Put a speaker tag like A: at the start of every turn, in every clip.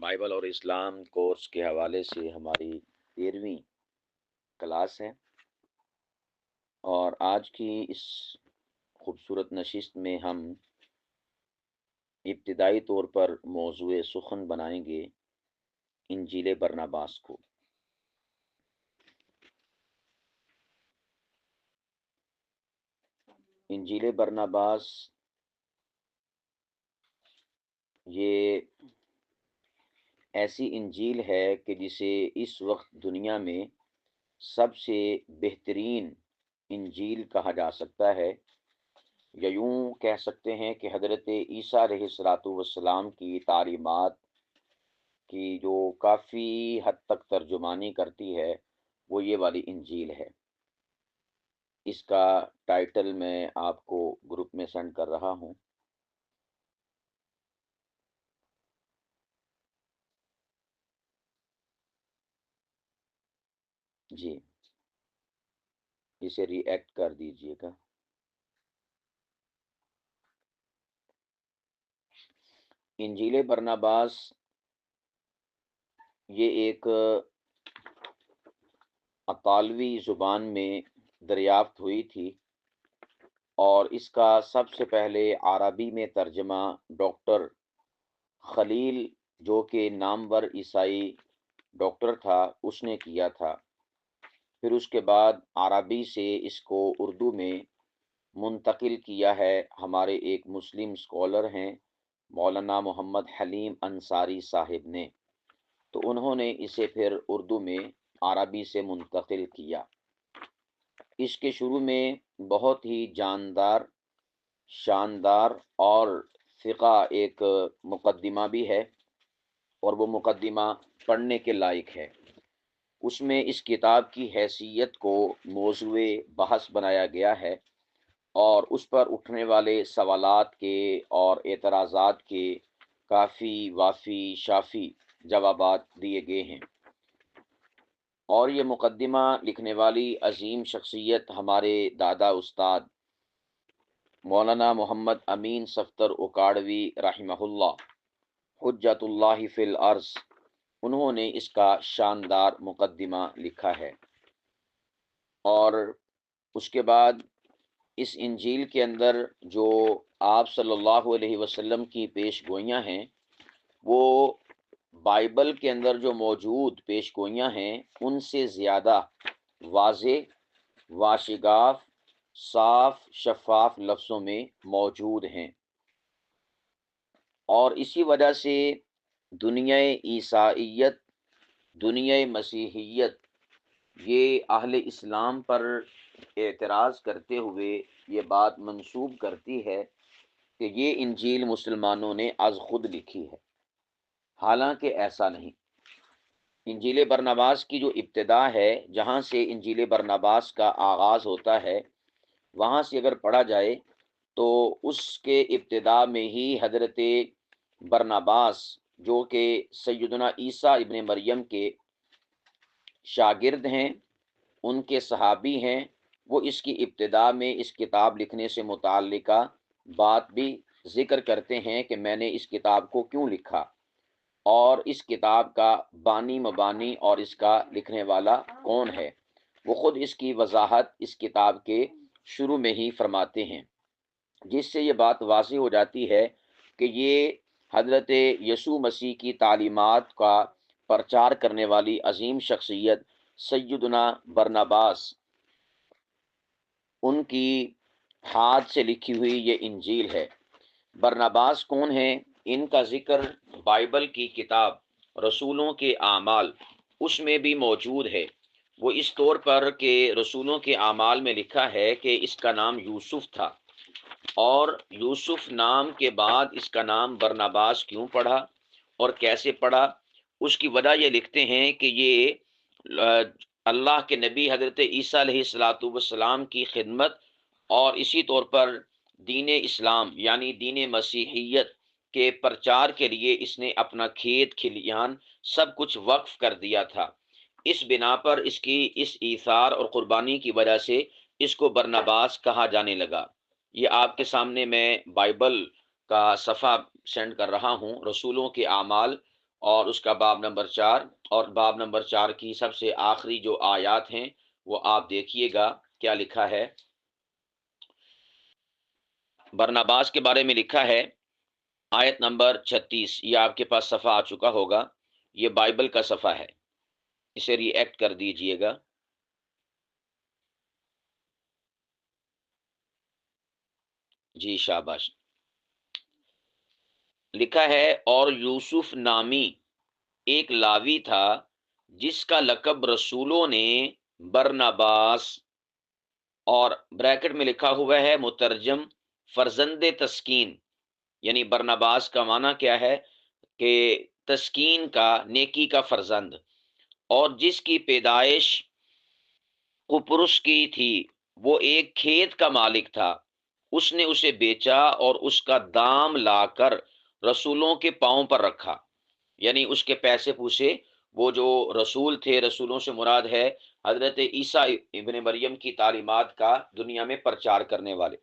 A: Bible اور اسلام course کے حوالے سے ہماری 13ویں کلاس ہے، اور آج کی اس خوبصورت نشست میں ہم ابتدائی طور پر موضوع سخن بنائیں گے انجیل برناباس کو۔ انجیل برناباس یہ ایسی انجیل ہے کہ جسے اس وقت دنیا میں سب سے بہترین انجیل کہا جا سکتا ہے، یا یوں کہہ سکتے ہیں کہ حضرت عیسیٰ علیہ السلام کی تعلیمات کی جو کافی حد تک ترجمانی کرتی ہے وہ یہ والی انجیل ہے۔ اس کا ٹائٹل میں آپ کو گروپ میں سینڈ کر رہا ہوں۔ جی، اسے ری ایکٹ کر دیجئے گا۔ انجیل برناباس یہ ایک اطالوی زبان میں دریافت ہوئی تھی، اور اس کا سب سے پہلے عربی میں ترجمہ ڈاکٹر خلیل، جو کہ نامور عیسائی ڈاکٹر تھا، اس نے کیا تھا۔ پھر اس کے بعد عربی سے اس کو اردو میں منتقل کیا ہے ہمارے ایک مسلم اسکالر ہیں مولانا محمد حلیم انصاری صاحب نے، تو انہوں نے اسے پھر اردو میں عربی سے منتقل کیا۔ اس کے شروع میں بہت ہی جاندار، شاندار اور فقہ ایک مقدمہ بھی ہے، اور وہ مقدمہ پڑھنے کے لائق ہے۔ اس میں اس کتاب کی حیثیت کو موضوع بحث بنایا گیا ہے، اور اس پر اٹھنے والے سوالات کے اور اعتراضات کے کافی وافی شافی جوابات دیے گئے ہیں۔ اور یہ مقدمہ لکھنے والی عظیم شخصیت ہمارے دادا استاد مولانا محمد امین صفدر اکاڑوی رحمہ اللہ، حجت اللہ فی الارض، انہوں نے اس کا شاندار مقدمہ لکھا ہے۔ اور اس کے بعد اس انجیل کے اندر جو آپ صلی اللہ علیہ وسلم کی پیش گوئیاں ہیں، وہ بائبل کے اندر جو موجود پیش گوئیاں ہیں ان سے زیادہ واضح، واشگاف، صاف شفاف لفظوں میں موجود ہیں، اور اسی وجہ سے دنیا عیسائیت، دنیا مسیحیت، یہ اہل اسلام پر اعتراض کرتے ہوئے یہ بات منسوب کرتی ہے کہ یہ انجیل مسلمانوں نے از خود لکھی ہے، حالانکہ ایسا نہیں۔ انجیل برناباس کی جو ابتدا ہے، جہاں سے انجیل برناباس کا آغاز ہوتا ہے، وہاں سے اگر پڑھا جائے تو اس کے ابتدا میں ہی حضرت برناباس، جو کہ سیدنا عیسیٰ ابن مریم کے شاگرد ہیں، ان کے صحابی ہیں، وہ اس کی ابتدا میں اس کتاب لکھنے سے متعلقہ بات بھی ذکر کرتے ہیں کہ میں نے اس کتاب کو کیوں لکھا، اور اس کتاب کا بانی مبانی اور اس کا لکھنے والا کون ہے۔ وہ خود اس کی وضاحت اس کتاب کے شروع میں ہی فرماتے ہیں، جس سے یہ بات واضح ہو جاتی ہے کہ یہ حضرت یسوع مسیح کی تعلیمات کا پرچار کرنے والی عظیم شخصیت سیدنا برناباس، ان کی ہاتھ سے لکھی ہوئی یہ انجیل ہے۔ برناباس کون ہیں؟ ان کا ذکر بائبل کی کتاب رسولوں کے اعمال، اس میں بھی موجود ہے۔ وہ اس طور پر کہ رسولوں کے اعمال میں لکھا ہے کہ اس کا نام یوسف تھا، اور یوسف نام کے بعد اس کا نام برناباس کیوں پڑھا اور کیسے پڑھا، اس کی وجہ یہ لکھتے ہیں کہ یہ اللہ کے نبی حضرت عیسیٰ علیہ السلام کی خدمت، اور اسی طور پر دین اسلام یعنی دین مسیحیت کے پرچار کے لیے اس نے اپنا کھیت کھلیان سب کچھ وقف کر دیا تھا۔ اس بنا پر اس کی اس ایثار اور قربانی کی وجہ سے اس کو برناباس کہا جانے لگا۔ یہ آپ کے سامنے میں بائبل کا صفحہ سینڈ کر رہا ہوں، رسولوں کے اعمال اور اس کا باب نمبر 4، اور باب نمبر 4 کی سب سے آخری جو آیات ہیں وہ آپ دیکھیے گا کیا لکھا ہے۔ برناباس کے بارے میں لکھا ہے آیت نمبر 36، یہ آپ کے پاس صفحہ آ چکا ہوگا، یہ بائبل کا صفحہ ہے، اسے ری ایکٹ کر دیجئے گا۔ جی شاباش۔ لکھا ہے اور یوسف نامی ایک لاوی تھا جس کا لقب رسولوں نے برناباس، اور بریکٹ میں لکھا ہوا ہے مترجم فرزند تسکین، یعنی برناباس کا معنی کیا ہے کہ تسکین کا، نیکی کا فرزند، اور جس کی پیدائش قپرس کی تھی، وہ ایک کھیت کا مالک تھا، اس نے اسے بیچا اور اس کا دام لا کر رسولوں کے پاؤں پر رکھا، یعنی اس کے پیسے پوسے، وہ جو رسول تھے، رسولوں سے مراد ہے حضرت عیسیٰ ابن مریم کی تعلیمات کا دنیا میں پرچار کرنے والے۔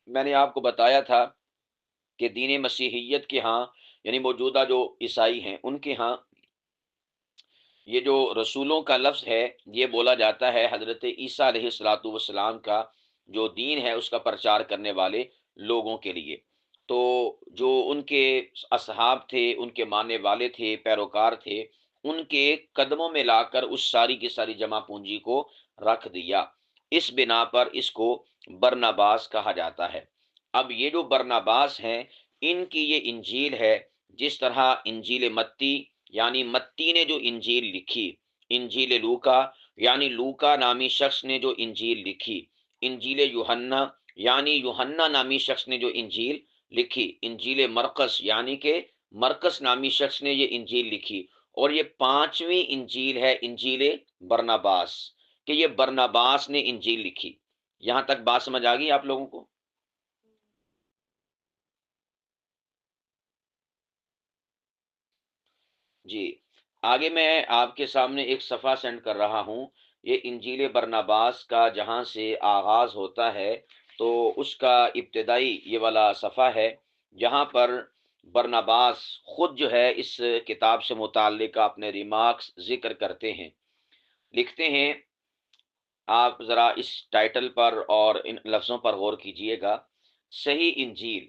A: میں نے آپ کو بتایا تھا کہ دین مسیحیت کے ہاں، یعنی موجودہ جو عیسائی ہیں ان کے ہاں، یہ جو رسولوں کا لفظ ہے یہ بولا جاتا ہے حضرت عیسیٰ علیہ الصلاۃ والسلام کا جو دین ہے اس کا پرچار کرنے والے لوگوں کے لیے۔ تو جو ان کے اصحاب تھے، ان کے ماننے والے تھے، پیروکار تھے، ان کے قدموں میں لا کر اس ساری کی ساری جمع پونجی کو رکھ دیا، اس بنا پر اس کو برناباس کہا جاتا ہے۔ اب یہ جو برناباس ہیں، ان کی یہ انجیل ہے، جس طرح انجیل متی، یعنی متی نے جو انجیل لکھی، انجیل لوکا یعنی لوکا نامی شخص نے جو انجیل لکھی، انجیل یوحنا یعنی یوحنا نامی شخص نے جو انجیل لکھی، انجیل مرقس یعنی کہ مرقس نامی شخص نے یہ انجیل لکھی، اور یہ پانچویں انجیل ہے انجیل برناباس، کہ یہ برناباس نے انجیل لکھی۔ یہاں تک بات سمجھ آ گئی آپ لوگوں کو؟ جی، آگے میں آپ کے سامنے ایک صفحہ سینڈ کر رہا ہوں، یہ انجیل برناباس کا جہاں سے آغاز ہوتا ہے تو اس کا ابتدائی یہ والا صفحہ ہے، جہاں پر برناباس خود جو ہے اس کتاب سے متعلق اپنے ریمارکس ذکر کرتے ہیں، لکھتے ہیں۔ آپ ذرا اس ٹائٹل پر اور ان لفظوں پر غور کیجئے گا۔ صحیح انجیل،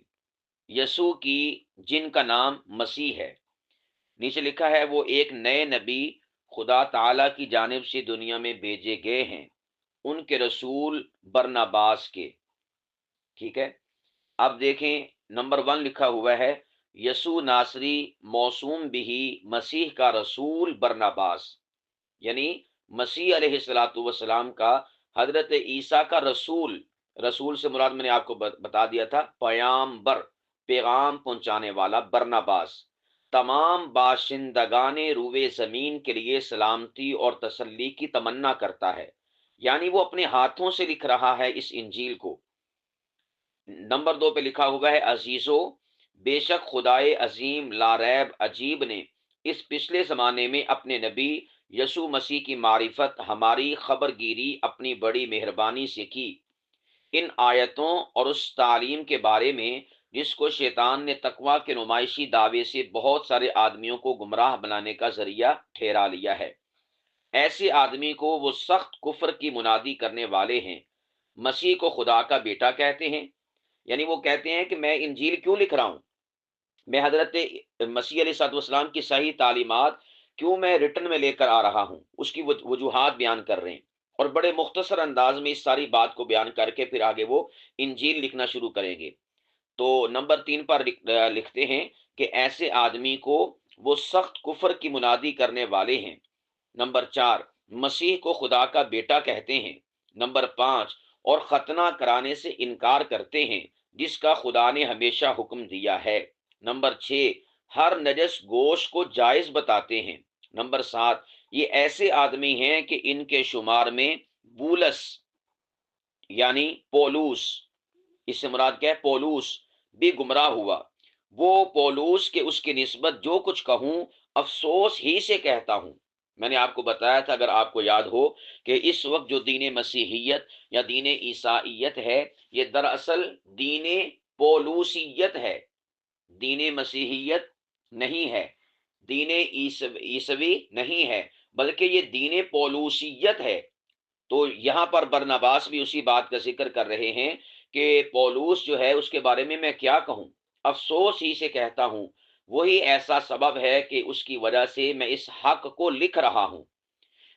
A: یسوع کی جن کا نام مسیح ہے، نیچے لکھا ہے وہ ایک نئے نبی خدا تعالی کی جانب سے دنیا میں بھیجے گئے ہیں، ان کے رسول برناباس کے۔ ٹھیک ہے، اب دیکھیں نمبر 1 لکھا ہوا ہے یسوع ناصری موسوم بھی مسیح کا رسول برناباس، یعنی مسیح علیہ الصلاۃ والسلام کا، حضرت عیسیٰ کا رسول، رسول سے مراد میں نے آپ کو بتا دیا تھا پیامبر، پیغام پہنچانے والا، برناباس تمام باشندگان روئے زمین کے لیے سلامتی اور تسلی کی تمنا کرتا ہے، یعنی وہ اپنے ہاتھوں سے لکھ رہا ہے اس انجیل کو۔ نمبر 2 پہ لکھا ہوا ہے عزیزو، بے شک خدائے عظیم لاریب عجیب نے اس پچھلے زمانے میں اپنے نبی یسوع مسیح کی معرفت ہماری خبر گیری اپنی بڑی مہربانی سے کی، ان آیتوں اور اس تعلیم کے بارے میں جس کو شیطان نے تقوی کے نمائشی دعوے سے بہت سارے آدمیوں کو گمراہ بنانے کا ذریعہ ٹھہرا لیا ہے۔ ایسے آدمی کو وہ سخت کفر کی منادی کرنے والے ہیں، مسیح کو خدا کا بیٹا کہتے ہیں، یعنی وہ کہتے ہیں کہ میں انجیل کیوں لکھ رہا ہوں، میں حضرت مسیح علیہ الصلوۃ والسلام کی صحیح تعلیمات کیوں میں ریٹن میں لے کر آ رہا ہوں، اس کی وجوہات بیان کر رہے ہیں، اور بڑے مختصر انداز میں اس ساری بات کو بیان کر کے پھر آگے وہ انجیل لکھنا شروع کریں گے۔ تو نمبر 3 پر لکھتے ہیں کہ ایسے آدمی کو وہ سخت کفر کی منادی کرنے والے ہیں۔ نمبر 4، مسیح کو خدا کا بیٹا کہتے ہیں۔ نمبر 5، اور ختنہ کرانے سے انکار کرتے ہیں جس کا خدا نے ہمیشہ حکم دیا ہے۔ نمبر 6، ہر نجس گوشت کو جائز بتاتے ہیں۔ نمبر 7، یہ ایسے آدمی ہیں کہ ان کے شمار میں بولس یعنی پولوس، اس سے مراد کیا ہے، پولوس بھی گمراہ ہوا، وہ پولوس کے اس کی نسبت جو کچھ کہوں افسوس ہی سے کہتا ہوں۔ میں نے آپ کو بتایا تھا، اگر آپ کو یاد ہو، کہ اس وقت جو دین مسیحیت یا دین عیسائیت ہے یہ دراصل دین پولوسیت ہے، دین مسیحیت نہیں ہے۔ دین عیسوی نہیں ہے، بلکہ یہ دین پولوسیت ہے۔ تو یہاں پر برنباس بھی اسی بات کا ذکر کر رہے ہیں کہ پولوس جو ہے اس کے بارے میں کیا کہوں، افسوس ہی سے کہتا ہوں، وہی ایسا سبب ہے کہ اس کی وجہ سے میں اس حق کو لکھ رہا ہوں۔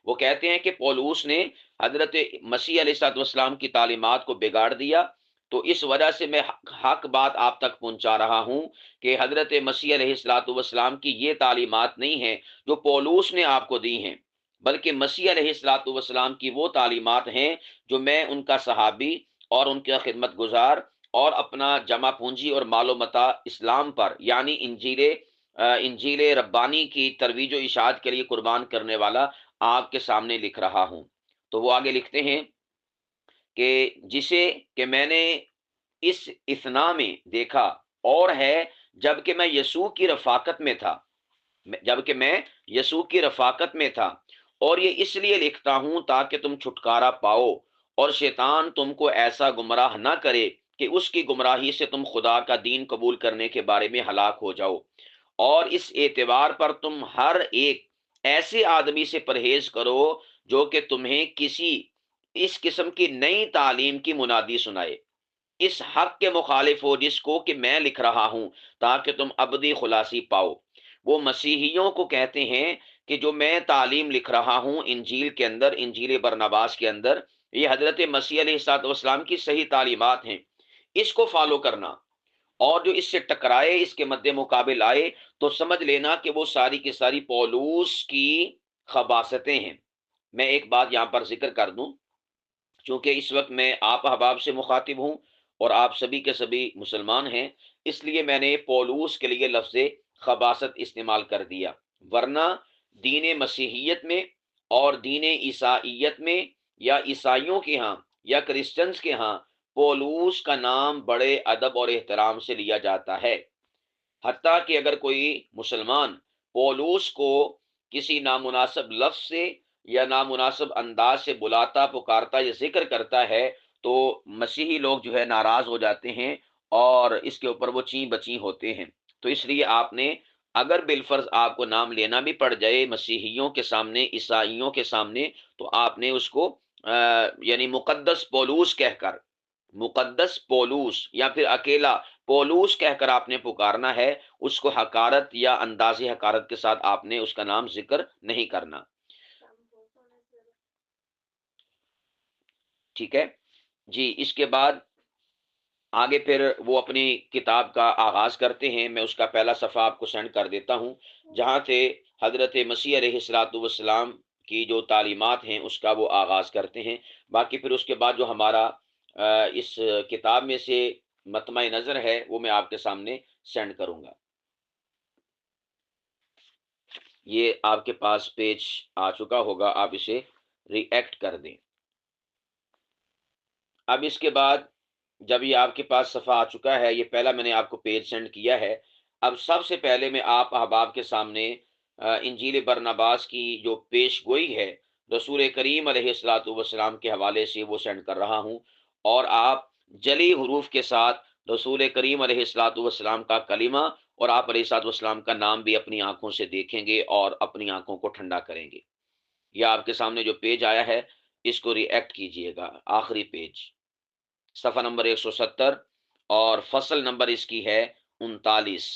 A: وہ کہتے ہیں کہ پولوس نے حضرت مسیح علیہ الصلوۃ والسلام کی تعلیمات کو بگاڑ دیا، تو اس وجہ سے میں حق بات آپ تک پہنچا رہا ہوں کہ حضرت مسیح علیہ الصلوۃ والسلام کی یہ تعلیمات نہیں ہیں جو پولوس نے آپ کو دی ہیں، بلکہ مسیح علیہ الصلوۃ والسلام کی وہ تعلیمات ہیں جو میں ان کا صحابی اور ان کا خدمت گزار اور اپنا جمع پونجی اور مال و متاع اسلام پر، یعنی انجیل ربانی کی ترویج و اشاعت کے لیے قربان کرنے والا آپ کے سامنے لکھ رہا ہوں۔ تو وہ آگے لکھتے ہیں کہ جسے کہ میں نے اس اثنا میں دیکھا، اور ہے جبکہ میں یسوع کی رفاقت میں تھا، جبکہ میں یسوع کی رفاقت میں تھا، اور یہ اس لیے لکھتا ہوں تاکہ تم چھٹکارا پاؤ اور شیطان تم کو ایسا گمراہ نہ کرے کہ اس کی گمراہی سے تم خدا کا دین قبول کرنے کے بارے میں ہلاک ہو جاؤ۔ اور اس اعتبار پر تم ہر ایک ایسے آدمی سے پرہیز کرو جو کہ تمہیں کسی اس قسم کی نئی تعلیم کی منادی سنائے، اس حق کے مخالف ہو جس کو کہ میں لکھ رہا ہوں، تاکہ تم ابدی خلاصی پاؤ۔ وہ مسیحیوں کو کہتے ہیں کہ جو میں تعلیم لکھ رہا ہوں انجیل کے اندر، انجیل برنباس کے اندر، یہ حضرت مسیح علیہ الصلوۃ والسلام کی صحیح تعلیمات ہیں، اس کو فالو کرنا، اور جو اس سے ٹکرائے، اس کے مد مقابل آئے، تو سمجھ لینا کہ وہ ساری کی ساری پولوس کی خباثتیں ہیں۔ میں ایک بات یہاں پر ذکر کر دوں، چونکہ اس وقت میں آپ احباب سے مخاطب ہوں اور آپ سبھی کے سبھی مسلمان ہیں، اس لیے میں نے پولوس کے لیے لفظ خباثت استعمال کر دیا، ورنہ دین مسیحیت میں اور دین عیسائیت میں یا عیسائیوں کے ہاں یا کرسچنز کے ہاں پولوس کا نام بڑے ادب اور احترام سے لیا جاتا ہے۔ حتیٰ کہ اگر کوئی مسلمان پولوس کو کسی نامناسب لفظ سے یا نامناسب انداز سے بلاتا، پکارتا یا ذکر کرتا ہے، تو مسیحی لوگ جو ہے ناراض ہو جاتے ہیں اور اس کے اوپر وہ چیں بچیں ہوتے ہیں۔ تو اس لیے آپ نے اگر بالفرض آپ کو نام لینا بھی پڑ جائے مسیحیوں کے سامنے، عیسائیوں کے سامنے، تو آپ نے اس کو یعنی مقدس پولوس کہہ کر، مقدس پولوس یا پھر اکیلا پولوس کہہ کر آپ نے پکارنا ہے، اس کو حقارت یا انداز حقارت کے ساتھ آپ نے اس کا نام ذکر نہیں کرنا۔ ٹھیک ہے جی۔ اس کے بعد آگے پھر وہ اپنی کتاب کا آغاز کرتے ہیں، میں اس کا پہلا صفحہ آپ کو سینڈ کر دیتا ہوں، جہاں سے حضرت مسیح علیہ الصلوۃ والسلام کی جو تعلیمات ہیں اس کا وہ آغاز کرتے ہیں۔ باقی پھر اس کے بعد جو ہمارا اس کتاب میں سے مطمع نظر ہے وہ میں آپ کے سامنے سینڈ کروں گا۔ یہ آپ کے پاس پیج آ چکا ہوگا، آپ اسے ری ایکٹ کر دیں۔ اب اس کے بعد جب یہ آپ کے پاس صفحہ آ چکا ہے، یہ پہلا میں نے آپ کو پیج سینڈ کیا ہے، اب سب سے پہلے میں آپ احباب کے سامنے انجیل برنباس کی جو پیش گوئی ہے رسول کریم علیہ الصلوۃ والسلام کے حوالے سے وہ سینڈ کر رہا ہوں، اور آپ جلی حروف کے ساتھ رسول کریم علیہ الصلوۃ والسلام کا کلمہ اور آپ علیہ الصلوۃ والسلام کا نام بھی اپنی آنکھوں سے دیکھیں گے اور اپنی آنکھوں کو ٹھنڈا کریں گے۔ یہ آپ کے سامنے جو پیج آیا ہے اس کو ری ایکٹ کیجئے گا، آخری پیج، صفحہ نمبر 170 اور فصل نمبر اس کی ہے 39۔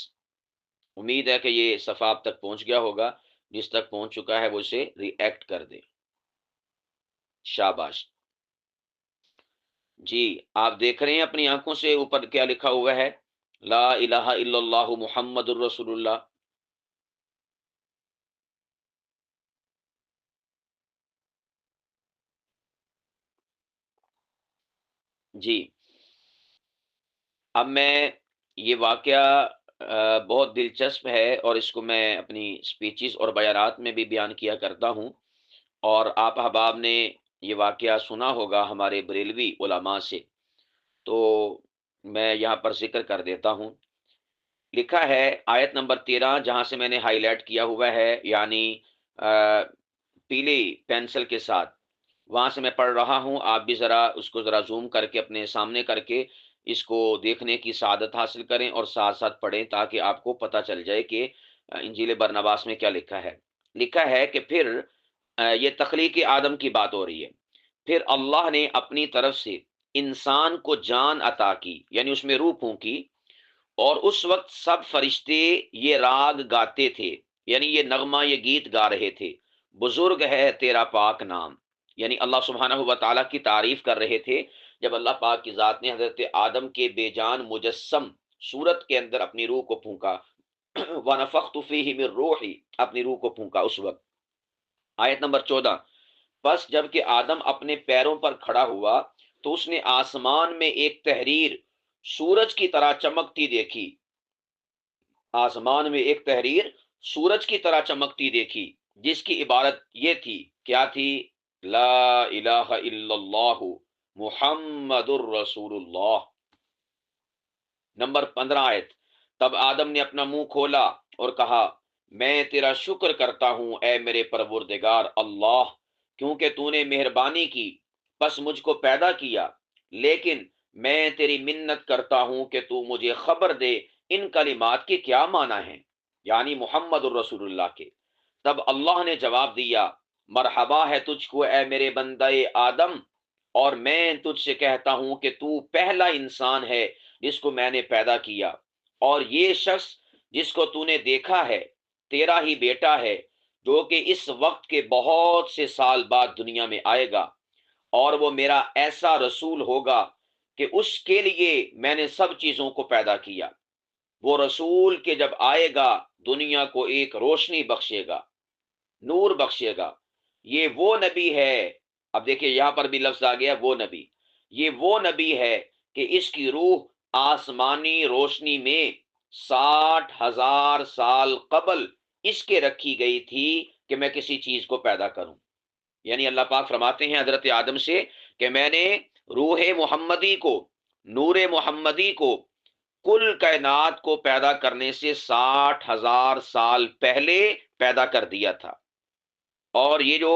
A: امید ہے کہ یہ صفحہ آپ تک پہنچ گیا ہوگا، جس تک پہنچ چکا ہے وہ اسے ری ایکٹ کر دے۔ شاباش جی۔ آپ دیکھ رہے ہیں اپنی آنکھوں سے اوپر کیا لکھا ہوا ہے؟ لا الہ الا اللہ محمد الرسول اللہ۔ جی۔ اب میں یہ واقعہ بہت دلچسپ ہے اور اس کو میں اپنی سپیچز اور بیانات میں بھی بیان کیا کرتا ہوں، اور آپ احباب نے یہ واقعہ سنا ہوگا ہمارے بریلوی علماء سے، تو میں یہاں پر ذکر کر دیتا ہوں۔ لکھا ہے آیت نمبر 13، جہاں سے میں نے ہائی لائٹ کیا ہوا ہے، یعنی پیلی پینسل کے ساتھ، وہاں سے میں پڑھ رہا ہوں، آپ بھی ذرا اس کو ذرا زوم کر کے اپنے سامنے کر کے اس کو دیکھنے کی سعادت حاصل کریں اور ساتھ ساتھ پڑھیں، تاکہ آپ کو پتہ چل جائے کہ انجیل برنباس میں کیا لکھا ہے؟ لکھا ہے کہ پھر یہ تخلیق آدم کی بات ہو رہی ہے، پھر اللہ نے اپنی طرف سے انسان کو جان عطا کی، یعنی اس میں روح پھونکی، اور اس وقت سب فرشتے یہ راگ گاتے تھے، یعنی یہ نغمہ، یہ گیت گا رہے تھے، بزرگ ہے تیرا پاک نام، یعنی اللہ سبحانہ و تعالیٰ کی تعریف کر رہے تھے جب اللہ پاک کی ذات نے حضرت آدم کے بے جان مجسم صورت کے اندر اپنی روح کو پھونکا، وَنَفَخْتُ فِيهِ مِن روحی، اپنی روح کو پھونکا اس وقت۔ آیت نمبر 14، پس جب کہ آدم اپنے پیروں پر کھڑا ہوا تو اس نے آسمان میں ایک تحریر سورج کی طرح چمکتی دیکھی، آسمان میں ایک تحریر سورج کی طرح چمکتی دیکھی، جس کی عبارت یہ تھی، کیا تھی؟ لا الہ الا اللہ محمد الرسول اللہ۔ نمبر 15 آیت، تب آدم نے اپنا منہ کھولا اور کہا، میں تیرا شکر کرتا ہوں اے میرے پروردگار اللہ، کیونکہ تو نے مہربانی کی پس مجھ کو پیدا کیا، لیکن میں تیری منت کرتا ہوں کہ تو مجھے خبر دے ان کلمات کے کیا معنی ہیں، یعنی محمد الرسول اللہ کے۔ تب اللہ نے جواب دیا، مرحبا ہے تجھ کو اے میرے بندہ آدم، اور میں تجھ سے کہتا ہوں کہ تو پہلا انسان ہے جس کو میں نے پیدا کیا، اور یہ شخص جس کو تو نے دیکھا ہے تیرا ہی بیٹا ہے، جو کہ اس وقت کے بہت سے سال بعد دنیا میں آئے گا، اور وہ میرا ایسا رسول ہوگا کہ اس کے لیے میں نے سب چیزوں کو پیدا کیا۔ وہ رسول کے جب آئے گا دنیا کو ایک روشنی بخشے گا، نور بخشے گا۔ یہ وہ نبی ہے، اب دیکھیں یہاں پر بھی لفظ آ گیا وہ نبی، یہ وہ نبی ہے کہ اس کی روح آسمانی روشنی میں 60,000 سال قبل اس کے رکھی گئی تھی کہ میں کسی چیز کو پیدا کروں۔ یعنی اللہ پاک فرماتے ہیں حضرت آدم سے کہ میں نے روح محمدی کو، نور محمدی کو کل کائنات کو پیدا کرنے سے 60,000 سال پہلے پیدا کر دیا تھا۔ اور یہ جو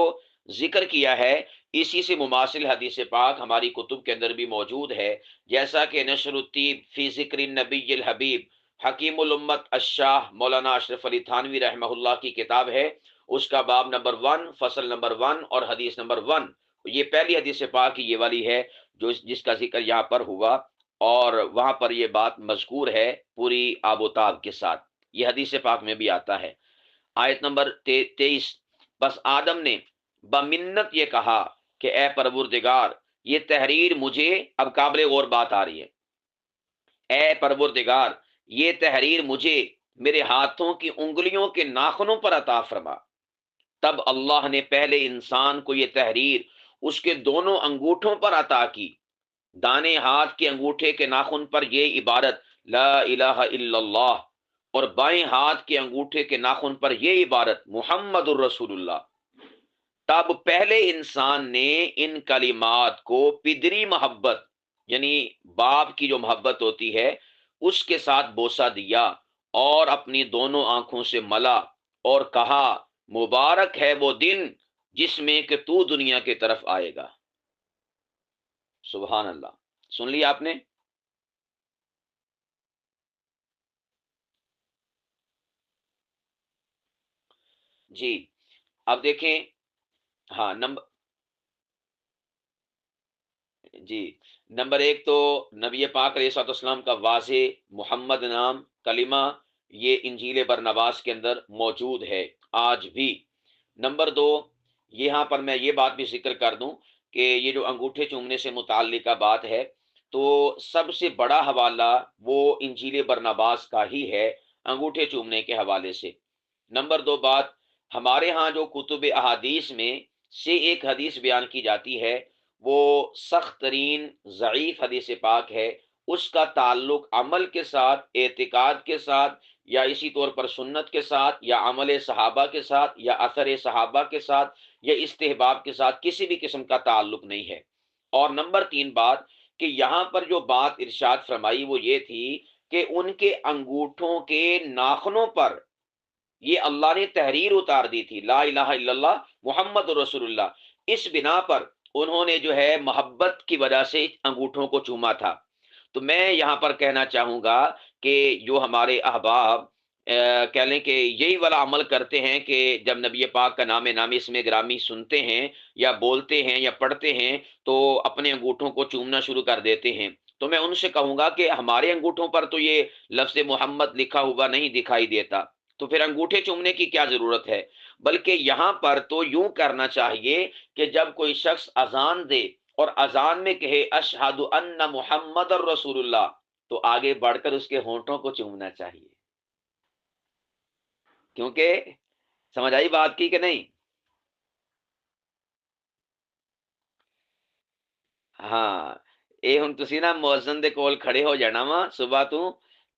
A: ذکر کیا ہے اسی سے مماثل حدیث پاک ہماری کتب کے اندر بھی موجود ہے، جیسا کہ نشر الطیب فی ذکر النبی الحبیب حکیم الامت الشاہ مولانا اشرف علی تھانوی رحمہ اللہ کی کتاب ہے، اس کا باب نمبر 1 فصل نمبر 1 اور حدیث نمبر 1، یہ پہلی حدیث پاک یہ والی ہے جو جس کا ذکر یہاں پر ہوا، اور وہاں پر یہ بات مذکور ہے پوری آب و تاب کے ساتھ، یہ حدیث پاک میں بھی آتا ہے۔ آیت نمبر 23، بس آدم نے بمنت یہ کہا کہ اے پروردگار یہ تحریر مجھے، اب قابل غور بات آ رہی ہے، اے پروردگار یہ تحریر مجھے میرے ہاتھوں کی انگلیوں کے ناخنوں پر عطا فرما۔ تب اللہ نے پہلے انسان کو یہ تحریر اس کے دونوں انگوٹھوں پر عطا کی، دانے ہاتھ کے انگوٹھے کے ناخن پر یہ عبارت لا الہ الا اللہ، اور بائیں ہاتھ کے انگوٹھے کے ناخن پر یہ عبارت محمد الرسول اللہ۔ تب پہلے انسان نے ان کلمات کو پدری محبت، یعنی باپ کی جو محبت ہوتی ہے اس کے ساتھ بوسہ دیا، اور اپنی دونوں آنکھوں سے ملا اور کہا، مبارک ہے وہ دن جس میں کہ تو دنیا کی طرف آئے گا۔ سبحان اللہ، سن لیا آپ نے؟ جی اب دیکھیں، ہاں جی نمبر 1 تو نبی پاک علیہ الصلوۃ والسلام کا واضح محمد نام کلمہ یہ انجیل برنباس کے اندر موجود ہے آج بھی۔ نمبر 2، یہاں پر میں یہ بات بھی ذکر کر دوں کہ یہ جو انگوٹھے چومنے سے متعلقہ بات ہے تو سب سے بڑا حوالہ وہ انجیل برنباس کا ہی ہے انگوٹھے چومنے کے حوالے سے۔ نمبر 2 بات، ہمارے ہاں جو کتب احادیث میں سے ایک حدیث بیان کی جاتی ہے وہ سخت ترین ضعیف حدیث پاک ہے، اس کا تعلق عمل کے ساتھ، اعتقاد کے ساتھ، یا اسی طور پر سنت کے ساتھ، یا عمل صحابہ کے ساتھ، یا اثر صحابہ کے ساتھ، یا استحباب کے ساتھ کسی بھی قسم کا تعلق نہیں ہے۔ اور نمبر 3 بات کہ یہاں پر جو بات ارشاد فرمائی وہ یہ تھی کہ ان کے انگوٹھوں کے ناخنوں پر یہ اللہ نے تحریر اتار دی تھی، لا الہ الا اللہ محمد رسول اللہ، اس بنا پر انہوں نے جو ہے محبت کی وجہ سے انگوٹھوں کو چوما تھا۔ تو میں یہاں پر کہنا چاہوں گا کہ جو ہمارے احباب کہہ لیں کہ یہی والا عمل کرتے ہیں کہ جب نبی پاک کا نام نامی اسم گرامی سنتے ہیں یا بولتے ہیں یا پڑھتے ہیں تو اپنے انگوٹھوں کو چومنا شروع کر دیتے ہیں۔ تو میں ان سے کہوں گا کہ ہمارے انگوٹھوں پر تو یہ لفظ محمد لکھا ہوا نہیں دکھائی دیتا، تو پھر انگوٹھے چومنے کی کیا ضرورت ہے؟ بلکہ یہاں پر تو یوں کرنا چاہیے کہ جب کوئی شخص اذان دے اور اذان میں کہے اشہد ان محمد الرسول اللہ، تو آگے بڑھ کر اس کے ہونٹوں کو چومنا چاہیے، کیونکہ سمجھ آئی بات کی کہ نہیں؟ ہاں، ਇਹ ਹੁਣ ਤੁਸੀਂ ਨਾ ਮੁਅੱਜ਼ਨ ਦੇ ਕੋਲ ਖੜੇ ਹੋ ਜਾਣਾ ਵਾ ਸਵੇਰ ਤੋਂ,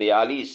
A: 42,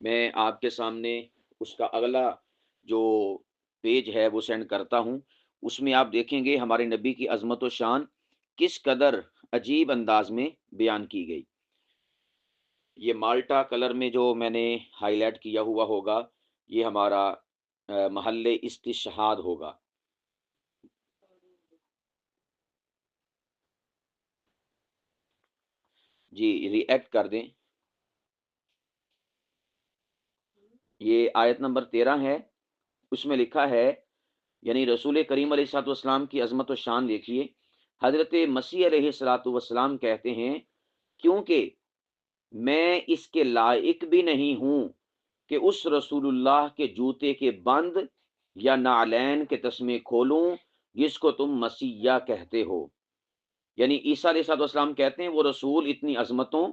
A: میں آپ کے سامنے اس کا اگلا جو پیج ہے وہ سینڈ کرتا ہوں۔ اس میں آپ دیکھیں گے ہمارے نبی کی عظمت و شان کس قدر عجیب انداز میں بیان کی گئی۔ یہ مالٹا کلر میں جو میں نے ہائی لائٹ کیا ہوا ہوگا، یہ ہمارا محل استشہاد ہوگا۔ جی ری ایکٹ کر دیں۔ یہ آیت نمبر 13 ہے، اس میں لکھا ہے، یعنی رسول کریم علیہ الصلوۃ والسلام کی عظمت و شان دیکھیے۔ حضرت مسیح علیہ الصلوۃ والسلام کہتے ہیں، کیونکہ میں اس کے لائق بھی نہیں ہوں کہ اس رسول اللہ کے جوتے کے بند یا نعلین کے تسمے کھولوں جس کو تم مسیح کہتے ہو۔ یعنی عیسیٰ علیہ السلام کہتے ہیں وہ رسول اتنی عظمتوں،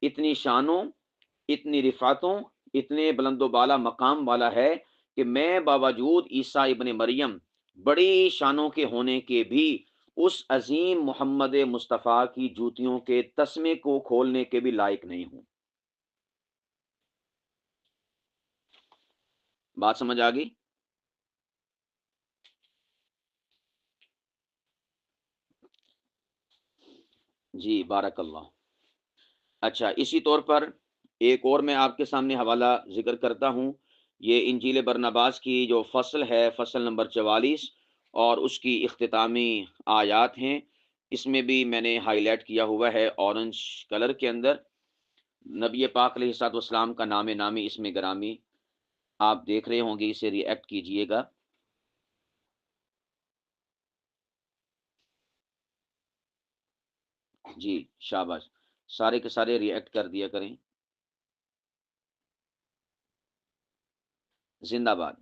A: اتنی شانوں، اتنی رفعتوں، اتنے بلند و بالا مقام والا ہے کہ میں باوجود عیسیٰ ابن مریم بڑی شانوں کے ہونے کے بھی اس عظیم محمد مصطفیٰ کی جوتیوں کے تسمے کو کھولنے کے بھی لائق نہیں ہوں۔ بات سمجھ آ گئی؟ جی بارک اللہ۔ اچھا، اسی طور پر ایک اور میں آپ کے سامنے حوالہ ذکر کرتا ہوں۔ یہ انجیل برناباس کی جو فصل ہے، فصل نمبر 44 اور اس کی اختتامی آیات ہیں، اس میں بھی میں نے ہائی لائٹ کیا ہوا ہے اورنج کلر کے اندر۔ نبی پاک علیہ الصلوۃ والسلام کا نام نامی اس میں گرامی آپ دیکھ رہے ہوں گے، اسے ری ایکٹ کیجئے گا۔ جی شاباش، سارے کے سارے ری ایکٹ کر دیا کریں۔ زندہ باد۔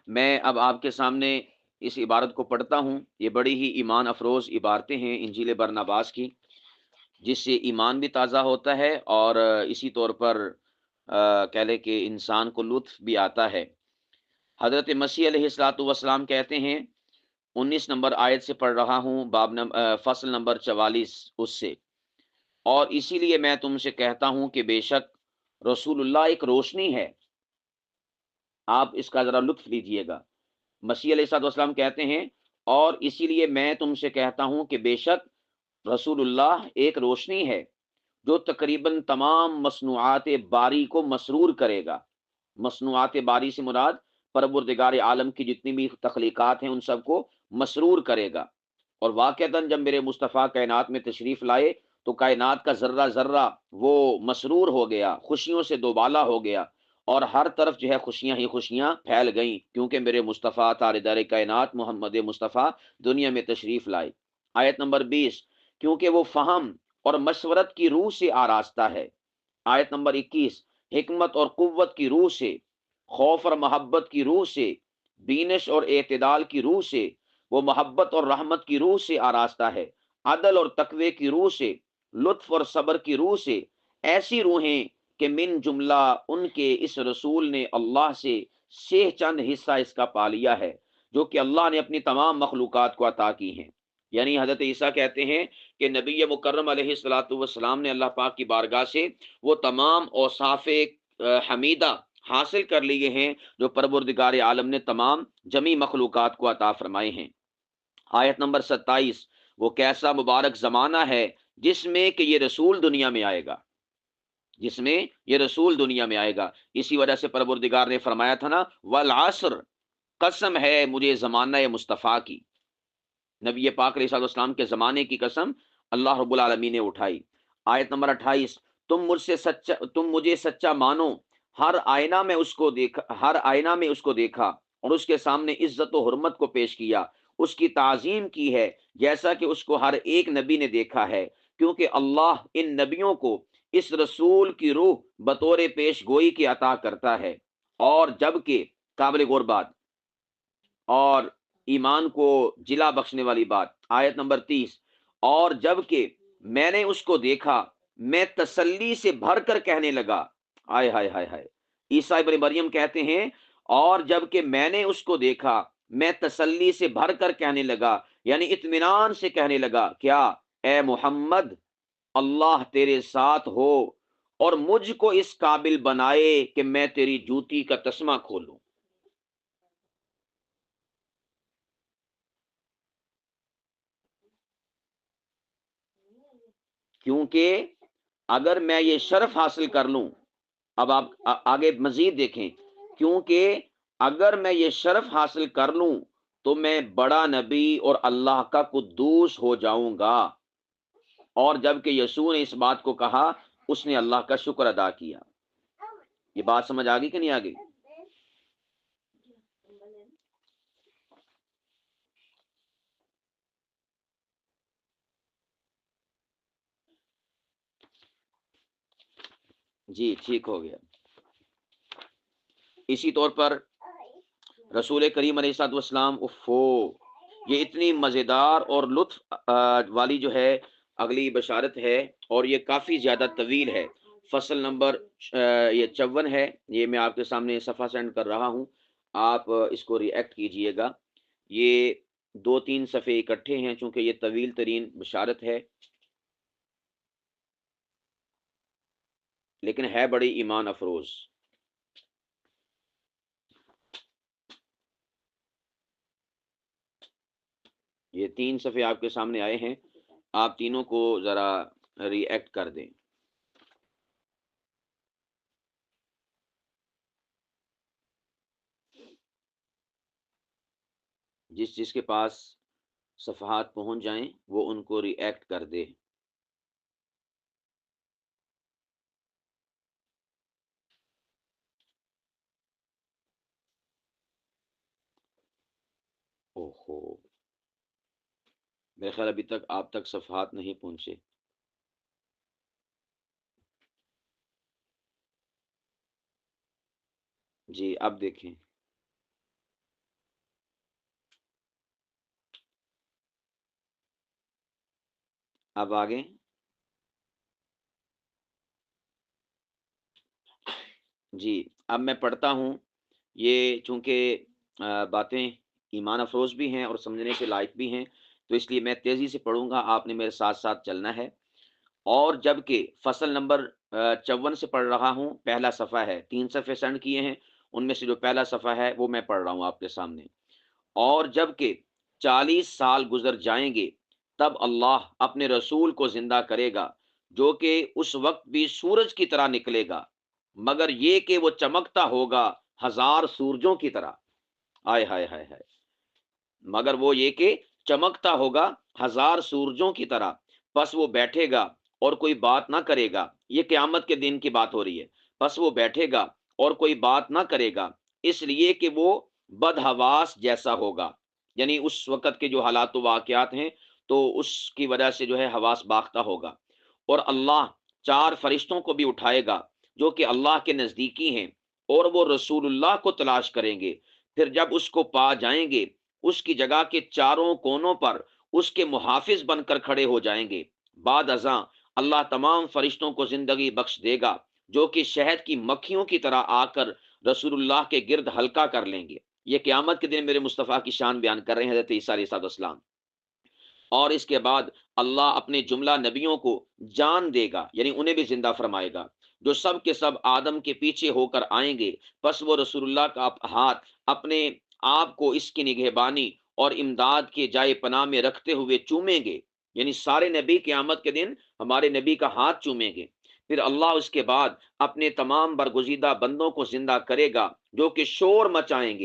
A: میں اب آپ کے سامنے اس عبارت کو پڑھتا ہوں۔ یہ بڑی ہی ایمان افروز عبارتیں ہیں انجیل برناباس کی، جس سے ایمان بھی تازہ ہوتا ہے اور اسی طور پر کہہ لے کہ انسان کو لطف بھی آتا ہے۔ حضرت مسیح علیہ الصلوۃ والسلام کہتے ہیں، 19 نمبر آیت سے پڑھ رہا ہوں، فصل نمبر 44 اس سے، اور اسی لیے میں تم سے کہتا ہوں کہ بے شک رسول اللہ ایک روشنی ہے۔ آپ اس کا ذرا لطف لیجئے گا۔ مسیح علیہ الصلوۃ والسلام کہتے ہیں، اور اسی لیے میں تم سے کہتا ہوں کہ بے شک رسول اللہ ایک روشنی ہے جو تقریباً تمام مصنوعات باری کو مسرور کرے گا۔ مصنوعات باری سے مراد پروردگار عالم کی جتنی بھی تخلیقات ہیں ان سب کو مسرور کرے گا۔ اور واقعتاً جب میرے مصطفیٰ کائنات میں تشریف لائے تو کائنات کا ذرہ ذرہ وہ مسرور ہو گیا، خوشیوں سے دوبالا ہو گیا، اور ہر طرف جو ہے خوشیاں ہی خوشیاں پھیل گئیں، کیونکہ میرے مصطفیٰ تاجدار کائنات محمد مصطفیٰ دنیا میں تشریف لائے۔ آیت نمبر 20، کیونکہ وہ فہم اور مشورت کی روح سے آراستہ ہے۔ آیت نمبر 21، حکمت اور قوت کی روح سے، خوف اور محبت کی روح سے، بینش اور اعتدال کی روح سے، وہ محبت اور رحمت کی روح سے آراستہ ہے، عدل اور تقوی کی روح سے، لطف اور صبر کی روح سے، ایسی روحیں کہ من جملہ ان کے اس رسول نے اللہ سے چند حصہ اس کا پا لیا ہے، جو کہ اللہ نے اپنی تمام مخلوقات کو عطا کی ہیں۔ یعنی حضرت عیسیٰ کہتے ہیں کہ نبی مکرم علیہ الصلوۃ والسلام نے اللہ پاک کی بارگاہ سے وہ تمام اوصاف حمیدہ حاصل کر لیے ہیں جو پروردگار عالم نے تمام جمی مخلوقات کو عطا فرمائے ہیں۔ آیت نمبر 27، وہ کیسا مبارک زمانہ ہے جس میں کہ یہ رسول دنیا میں آئے گا، جس میں یہ رسول دنیا میں آئے گا۔ اسی وجہ سے پروردگار نے فرمایا تھا نا، والعصر، قسم ہے مجھے زمانہ مصطفیٰ کی۔ نبی پاک علیہ السلام کے زمانے کی قسم اللہ رب العالمین نے اٹھائی۔ آیت نمبر 28، تم مجھے سچا مانو، ہر آئینہ میں اس کو دیکھا اور اس کے سامنے عزت و حرمت کو پیش کیا، اس کی تعظیم کی ہے جیسا کہ اس کو ہر ایک نبی نے دیکھا ہے، کیونکہ اللہ ان نبیوں کو اس رسول کی روح بطور پیش گوئی کی عطا کرتا ہے۔ اور جب کہ قابل غور بات اور ایمان کو جلا بخشنے والی بات، آیت نمبر 30، اور جب کہ میں نے اس کو دیکھا میں تسلی سے بھر کر کہنے لگا، آئے ہائے ہائے ہائے، عیسیٰ ابن مریم کہتے ہیں، اور جب کہ میں نے اس کو دیکھا میں تسلی سے بھر کر کہنے لگا، یعنی اطمینان سے کہنے لگا، کیا اے محمد، اللہ تیرے ساتھ ہو اور مجھ کو اس قابل بنائے کہ میں تیری جوتی کا تسمہ کھولوں۔ کیونکہ اگر میں یہ شرف حاصل کر لوں، اب آپ آگے مزید دیکھیں، کیونکہ اگر میں یہ شرف حاصل کر لوں تو میں بڑا نبی اور اللہ کا قدوس ہو جاؤں گا۔ اور جب کہ یسوع نے اس بات کو کہا، اس نے اللہ کا شکر ادا کیا۔ یہ بات سمجھ آ گئی کہ نہیں آ گئی؟ جی ٹھیک ہو گیا۔ اسی طور پر رسول کریم علیہ الصلوۃ والسلام، یہ اتنی مزیدار اور لطف والی جو ہے اگلی بشارت ہے، اور یہ کافی زیادہ طویل ہے۔ فصل نمبر یہ 54 ہے، یہ میں آپ کے سامنے صفحہ سینڈ کر رہا ہوں، آپ اس کو ری ایکٹ کیجئے گا۔ یہ 2-3 صفحے اکٹھے ہیں چونکہ یہ طویل ترین بشارت ہے، لیکن ہے بڑی ایمان افروز۔ یہ 3 صفحے آپ کے سامنے آئے ہیں، آپ تینوں کو ذرا ری ایکٹ کر دیں۔ جس کے پاس صفحات پہنچ جائیں وہ ان کو ری ایکٹ کر دے۔ اوہو، میرے خیال ابھی تک آپ تک صفحات نہیں پہنچے۔ جی اب دیکھیں، اب آگے جی اب میں پڑھتا ہوں۔ یہ چونکہ باتیں ایمان افروز بھی ہیں اور سمجھنے کے لائق بھی ہیں، تو اس لیے میں تیزی سے پڑھوں گا، آپ نے میرے ساتھ ساتھ چلنا ہے۔ اور جبکہ فصل نمبر 54 سے پڑھ رہا ہوں، پہلا صفحہ ہے، 3 صفحے سینڈ کیے ہیں، ان میں سے جو پہلا صفحہ ہے وہ میں پڑھ رہا ہوں آپ کے سامنے۔ اور جبکہ 40 سال گزر جائیں گے، تب اللہ اپنے رسول کو زندہ کرے گا، جو کہ اس وقت بھی سورج کی طرح نکلے گا، مگر یہ کہ وہ چمکتا ہوگا 1000 سورجوں کی طرح۔ آئے ہائے ہائے ہائے، مگر وہ یہ کہ چمکتا ہوگا 1000 سورجوں کی طرح، پس وہ بیٹھے گا اور کوئی بات نہ کرے گا۔ یہ قیامت کے دن کی بات ہو رہی ہے۔ پس وہ بیٹھے گا اور کوئی بات نہ کرے گا، اس لیے کہ وہ بدحواس جیسا ہوگا، یعنی اس وقت کے جو حالات و واقعات ہیں تو اس کی وجہ سے جو ہے حواس باختہ ہوگا۔ اور اللہ 4 فرشتوں کو بھی اٹھائے گا جو کہ اللہ کے نزدیکی ہیں، اور وہ رسول اللہ کو تلاش کریں گے۔ پھر جب اس کو پا جائیں گے، اس کی جگہ کے چاروں کونوں پر اس کے محافظ بن کر کھڑے ہو جائیں گے۔ بعد ازاں اللہ تمام فرشتوں کو زندگی بخش دے گا، جو کہ شہد کی مکھیوں کی طرح آ کر رسول اللہ کے گرد ہلکا کر لیں گے۔ یہ قیامت کے دن میرے مصطفیٰ کی شان بیان کر رہے ہیں حضرت عیسیٰ علیہ السلام۔ اور اس کے بعد اللہ اپنے جملہ نبیوں کو جان دے گا، یعنی انہیں بھی زندہ فرمائے گا، جو سب کے سب آدم کے پیچھے ہو کر آئیں گے۔ پس وہ رسول اللہ کا ہاتھ اپنے آپ کو اس کی نگہبانی اور امداد کے جائے پناہ میں رکھتے ہوئے چومیں گے، یعنی سارے نبی قیامت کے دن ہمارے نبی کا ہاتھ چومیں گے۔ پھر اللہ اس کے بعد اپنے تمام برگزیدہ بندوں کو زندہ کرے گا، جو کہ شور مچائیں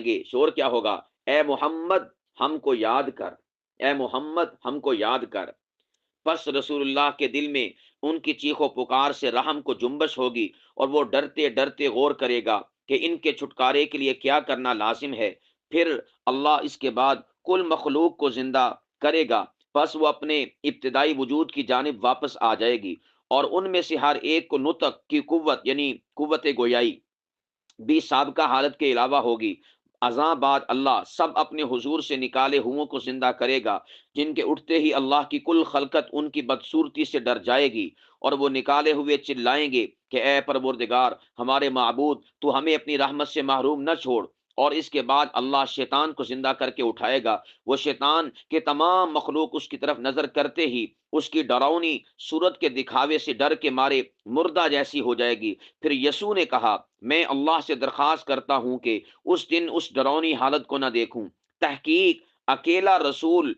A: گے، شور کیا ہوگا؟ اے محمد ہم کو یاد کر، اے محمد ہم کو یاد کر۔ پس رسول اللہ کے دل میں ان کی چیخ و پکار سے رحم کو جنبش ہوگی، اور وہ ڈرتے ڈرتے غور کرے گا کہ ان کے چھٹکارے کے لیے کیا کرنا لازم ہے۔ پھر اللہ اس کے بعد کل مخلوق کو زندہ کرے گا، پس وہ اپنے ابتدائی وجود کی جانب واپس آ جائے گی، اور ان میں سے ہر ایک کو نطق کی قوت، یعنی قوت گویائی بھی سابقہ حالت کے علاوہ ہوگی۔ ازاں بعد اللہ سب اپنے حضور سے نکالے ہوئوں کو زندہ کرے گا، جن کے اٹھتے ہی اللہ کی کل خلقت ان کی بدصورتی سے ڈر جائے گی، اور وہ نکالے ہوئے چلائیں گے کہ اے پروردگار ہمارے معبود، تو ہمیں اپنی رحمت سے محروم نہ چھوڑ، اور اس کے بعد اللہ شیطان کو زندہ کر کے اٹھائے گا۔ وہ شیطان کے تمام مخلوق اس کی طرف نظر کرتے ہی اس کی ڈراؤنی صورت کے دکھاوے سے ڈر کے مارے مردہ جیسی ہو جائے گی۔ پھر یسوع نے کہا، میں اللہ سے درخواست کرتا ہوں کہ اس دن اس ڈراؤنی حالت کو نہ دیکھوں۔ تحقیق اکیلا رسول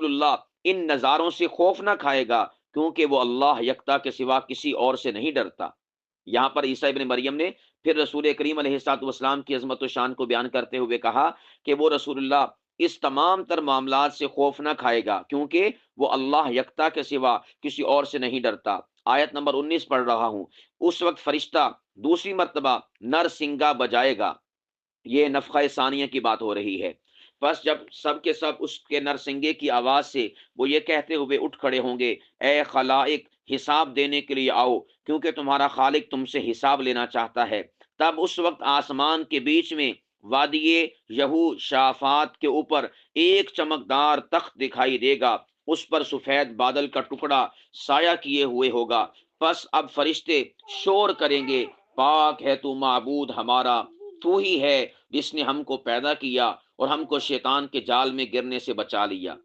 A: اللہ ان نظاروں سے خوف نہ کھائے گا، کیونکہ وہ اللہ یکتا کے سوا کسی اور سے نہیں ڈرتا۔ یہاں پر عیسیٰ ابن مریم نے پھر رسول کریم علیہ الصلوۃ والسلام کی عظمت و شان کو بیان کرتے ہوئے کہا کہ وہ رسول اللہ اس تمام تر معاملات سے خوف نہ کھائے گا، کیونکہ وہ اللہ یکتا کے سوا کسی اور سے نہیں ڈرتا۔ آیت نمبر 19 پڑھ رہا ہوں۔ اس وقت فرشتہ دوسری مرتبہ نر سنگا بجائے گا۔ یہ نفخہ ثانیہ کی بات ہو رہی ہے۔ پس جب سب کے سب اس کے نرسنگے کی آواز سے وہ یہ کہتے ہوئے اٹھ کھڑے ہوں گے، اے خلائق، حساب دینے کے لیے آؤ، کیونکہ تمہارا خالق تم سے حساب لینا چاہتا ہے۔ تب اس وقت آسمان کے بیچ میں وادی یہو شافات کے اوپر ایک چمکدار تخت دکھائی دے گا، اس پر سفید بادل کا ٹکڑا سایہ کیے ہوئے ہوگا۔ پس اب فرشتے شور کریں گے، پاک ہے تو معبود ہمارا، تو ہی ہے جس نے ہم کو پیدا کیا اور ہم کو شیطان کے جال میں گرنے سے بچا لیا۔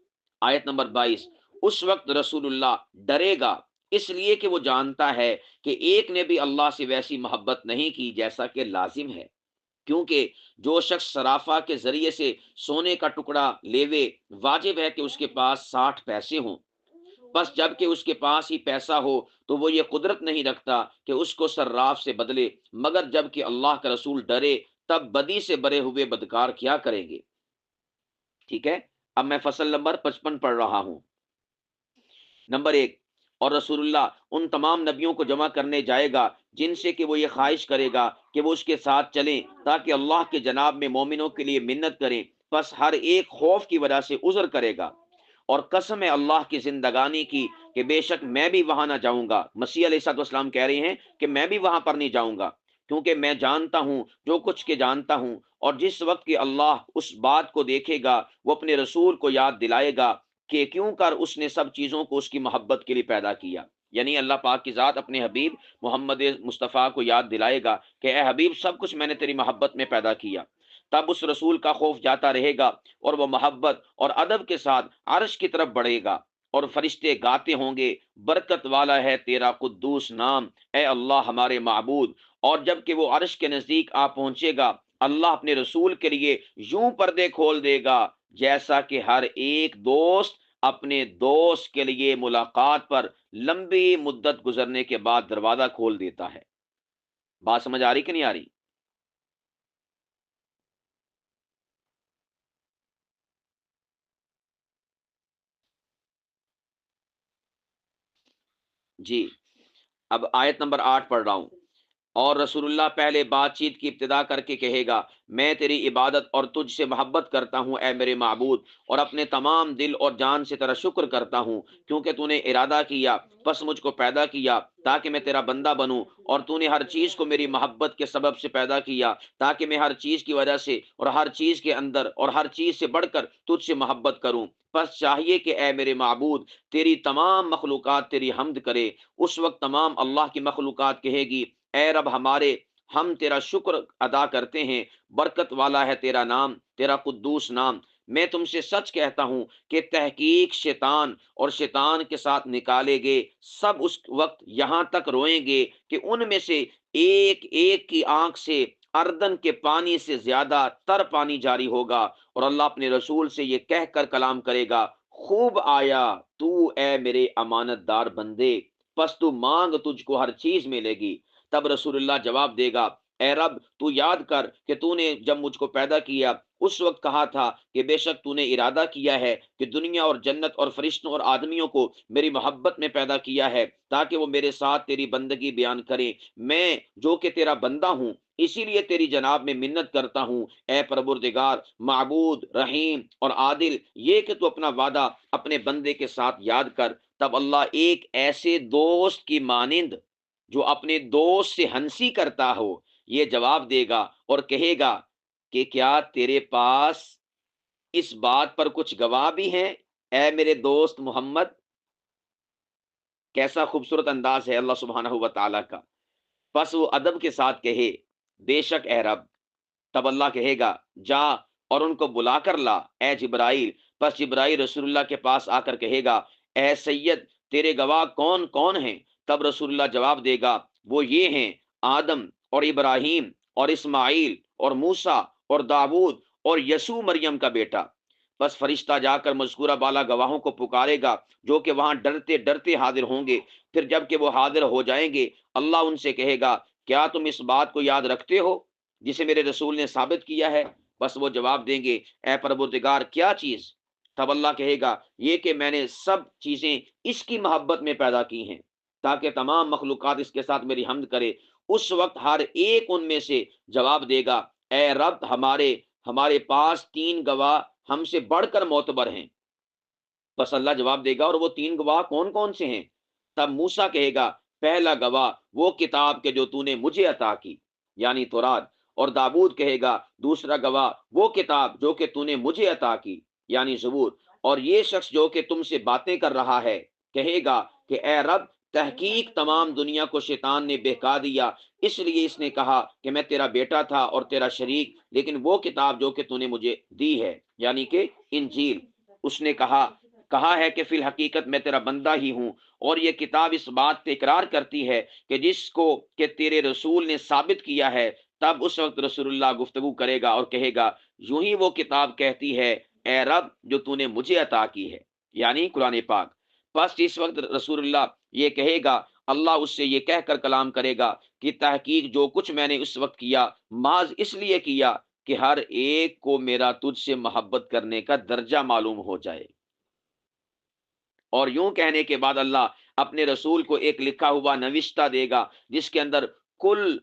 A: آیت نمبر 22۔ اس وقت رسول اللہ ڈرے گا، اس لیے کہ وہ جانتا ہے کہ ایک نے بھی اللہ سے ویسی محبت نہیں کی جیسا کہ لازم ہے، کیونکہ جو شخص صرافہ کے ذریعے سے سونے کا ٹکڑا لیوے، واجب ہے کہ اس کے پاس 60 پیسے ہوں۔ بس جب کہ اس کے پاس ہی پیسہ ہو تو وہ یہ قدرت نہیں رکھتا کہ اس کو صراف سے بدلے، مگر جب کہ اللہ کا رسول ڈرے تب بدی سے برے ہوئے بدکار کیا کریں گے۔ ٹھیک ہے، اب میں فصل نمبر 55 پڑھ رہا ہوں۔ نمبر 1، اور رسول اللہ ان تمام نبیوں کو جمع کرنے جائے گا جن سے کہ وہ یہ خواہش کرے گا کہ وہ اس کے ساتھ چلیں تاکہ اللہ کے جناب میں مومنوں کے لیے منت کریں۔ پس ہر ایک خوف کی وجہ سے عذر کرے گا، اور قسم ہے اللہ کی زندگانی کی کہ بے شک میں بھی وہاں نہ جاؤں گا۔ مسیح علیہ الصلوۃ والسلام کہہ رہے ہیں کہ میں بھی وہاں پر نہیں جاؤں گا، کیونکہ میں جانتا ہوں جو کچھ کہ جانتا ہوں، اور جس وقت کہ اللہ اس بات کو دیکھے گا وہ اپنے رسول کو یاد دلائے گا کہ کیوں کر اس نے سب چیزوں کو اس کی محبت کے لیے پیدا کیا۔ یعنی اللہ پاک کی ذات اپنے حبیب محمد مصطفیٰ کو یاد دلائے گا کہ اے حبیب، سب کچھ میں نے تیری محبت میں پیدا کیا۔ تب اس رسول کا خوف جاتا رہے گا اور وہ محبت اور ادب کے ساتھ عرش کی طرف بڑھے گا، اور فرشتے گاتے ہوں گے، برکت والا ہے تیرا قدوس نام، اے اللہ ہمارے معبود۔ اور جب کہ وہ عرش کے نزدیک آ پہنچے گا، اللہ اپنے رسول کے لیے یوں پردے کھول دے گا جیسا کہ ہر ایک دوست اپنے دوست کے لیے ملاقات پر لمبی مدت گزرنے کے بعد دروازہ کھول دیتا ہے۔ بات سمجھ آ رہی کہ نہیں آ رہی؟ جی، اب آیت نمبر 8 پڑھ رہا ہوں۔ اور رسول اللہ پہلے بات چیت کی ابتدا کر کے کہے گا، میں تیری عبادت اور تجھ سے محبت کرتا ہوں اے میرے معبود، اور اپنے تمام دل اور جان سے تیرا شکر کرتا ہوں، کیونکہ تو نے ارادہ کیا پس مجھ کو پیدا کیا تاکہ میں تیرا بندہ بنوں، اور تو نے ہر چیز کو میری محبت کے سبب سے پیدا کیا تاکہ میں ہر چیز کی وجہ سے اور ہر چیز کے اندر اور ہر چیز سے بڑھ کر تجھ سے محبت کروں۔ پس چاہیے کہ اے میرے معبود تیری تمام مخلوقات تیری حمد کرے۔ اس وقت تمام اللہ کی مخلوقات کہے گی، اے رب ہمارے، ہم تیرا شکر ادا کرتے ہیں، برکت والا ہے تیرا نام، تیرا قدوس نام۔ میں تم سے سچ کہتا ہوں کہ تحقیق شیطان اور شیطان کے ساتھ نکالے گئے سب اس وقت یہاں تک روئیں گے کہ ان میں سے ایک ایک کی آنکھ سے اردن کے پانی سے زیادہ تر پانی جاری ہوگا، اور اللہ اپنے رسول سے یہ کہہ کر کلام کرے گا، خوب آیا تو اے میرے امانت دار بندے، پس تو مانگ تجھ کو ہر چیز ملے گی۔ تب رسول اللہ جواب دے گا، اے رب تو یاد کر کہ تو نے جب مجھ کو پیدا کیا اس وقت کہا تھا کہ بے شک تو نے ارادہ کیا ہے کہ دنیا اور جنت اور فرشتوں اور آدمیوں کو میری محبت میں پیدا کیا ہے تاکہ وہ میرے ساتھ تیری بندگی بیان کریں۔ میں جو کہ تیرا بندہ ہوں اسی لیے تیری جناب میں منت کرتا ہوں، اے پروردگار، معبود، رحیم اور عادل، یہ کہ تو اپنا وعدہ اپنے بندے کے ساتھ یاد کر۔ تب اللہ ایک ایسے دوست کی مانند جو اپنے دوست سے ہنسی کرتا ہو یہ جواب دے گا اور کہے گا کہ کیا تیرے پاس اس بات پر کچھ گواہ بھی ہیں اے میرے دوست محمد؟ کیسا خوبصورت انداز ہے اللہ سبحانہ و تعالیٰ کا۔ پس وہ ادب کے ساتھ کہے، بے شک اے رب، تب اللہ کہے گا جا اور ان کو بلا کر لا اے جبرائیل۔ پس جبرائیل رسول اللہ کے پاس آ کر کہے گا اے سید تیرے گواہ کون کون ہیں؟ تب رسول اللہ جواب دے گا وہ یہ ہیں آدم اور ابراہیم اور اسماعیل اور موسیٰ اور داود اور یسوع مریم کا بیٹا۔ بس فرشتہ جا کر مذکورہ بالا گواہوں کو پکارے گا جو کہ وہاں ڈرتے ڈرتے حاضر ہوں گے۔ پھر جب کہ وہ حاضر ہو جائیں گے اللہ ان سے کہے گا کیا تم اس بات کو یاد رکھتے ہو جسے میرے رسول نے ثابت کیا ہے؟ بس وہ جواب دیں گے اے پروردگار کیا چیز؟ تب اللہ کہے گا یہ کہ میں نے سب چیزیں اس کی محبت میں پیدا کی ہیں تاکہ تمام مخلوقات اس کے ساتھ میری حمد کرے۔ اس وقت ہر ایک ان میں سے جواب دے گا اے رب ہمارے پاس 3 گواہ ہم سے بڑھ کر معتبر ہیں۔ بس اللہ جواب دے گا اور وہ 3 گواہ کون کون سے ہیں؟ تب موسیٰ کہے گا پہلا گواہ وہ کتاب کے جو تو نے مجھے عطا کی یعنی تورات، اور داود کہے گا دوسرا گواہ وہ کتاب جو کہ تو نے مجھے عطا کی یعنی زبور، اور یہ شخص جو کہ تم سے باتیں کر رہا ہے کہے گا کہ اے رب تحقیق تمام دنیا کو شیطان نے بہکا دیا، اس لیے اس نے کہا کہ میں تیرا بیٹا تھا اور تیرا شریک، لیکن وہ کتاب جو کہ تو نے مجھے دی ہے یعنی کہ انجیل، اس نے کہا ہے کہ فی الحقیقت میں تیرا بندہ ہی ہوں، اور یہ کتاب اس بات پہ اقرار کرتی ہے کہ جس کو کہ تیرے رسول نے ثابت کیا ہے۔ تب اس وقت رسول اللہ گفتگو کرے گا اور کہے گا یوں ہی وہ کتاب کہتی ہے اے رب جو تو نے مجھے عطا کی ہے یعنی قرآن پاک۔ بس اس وقت رسول اللہ یہ کہے گا اللہ اس سے یہ کہہ کر کلام کرے گا کہ تحقیق جو کچھ میں نے اس وقت کیا محض اس لیے کیا کہ ہر ایک کو میرا تجھ سے محبت کرنے کا درجہ معلوم ہو جائے۔ اور یوں کہنے کے بعد اللہ اپنے رسول کو ایک لکھا ہوا نوشتہ دے گا جس کے اندر کل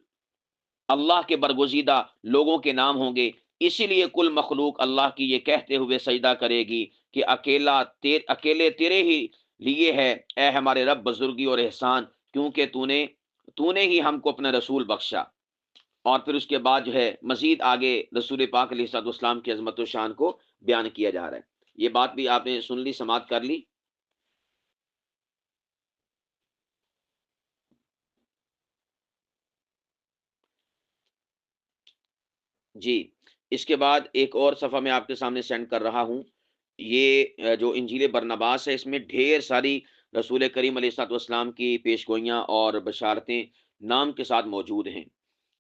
A: اللہ کے برگزیدہ لوگوں کے نام ہوں گے۔ اسی لیے کل مخلوق اللہ کی یہ کہتے ہوئے سجدہ کرے گی کہ اکیلے تیرے ہی لیے ہے اے ہمارے رب بزرگی اور احسان، کیونکہ تو نے ہی ہم کو اپنا رسول بخشا۔ اور پھر اس کے بعد جو ہے مزید آگے رسول پاک علیہ الصلوۃ والسلام کی عظمت و شان کو بیان کیا جا رہا ہے۔ یہ بات بھی آپ نے سن لی، سماعت کر لی۔ جی، اس کے بعد ایک اور صفحہ میں آپ کے سامنے سینڈ کر رہا ہوں۔ یہ جو انجیل برنباس ہے اس میں ڈھیر ساری رسول کریم علیہ الصلوۃ والسلام کی پیش گوئیاں اور بشارتیں نام کے ساتھ موجود ہیں۔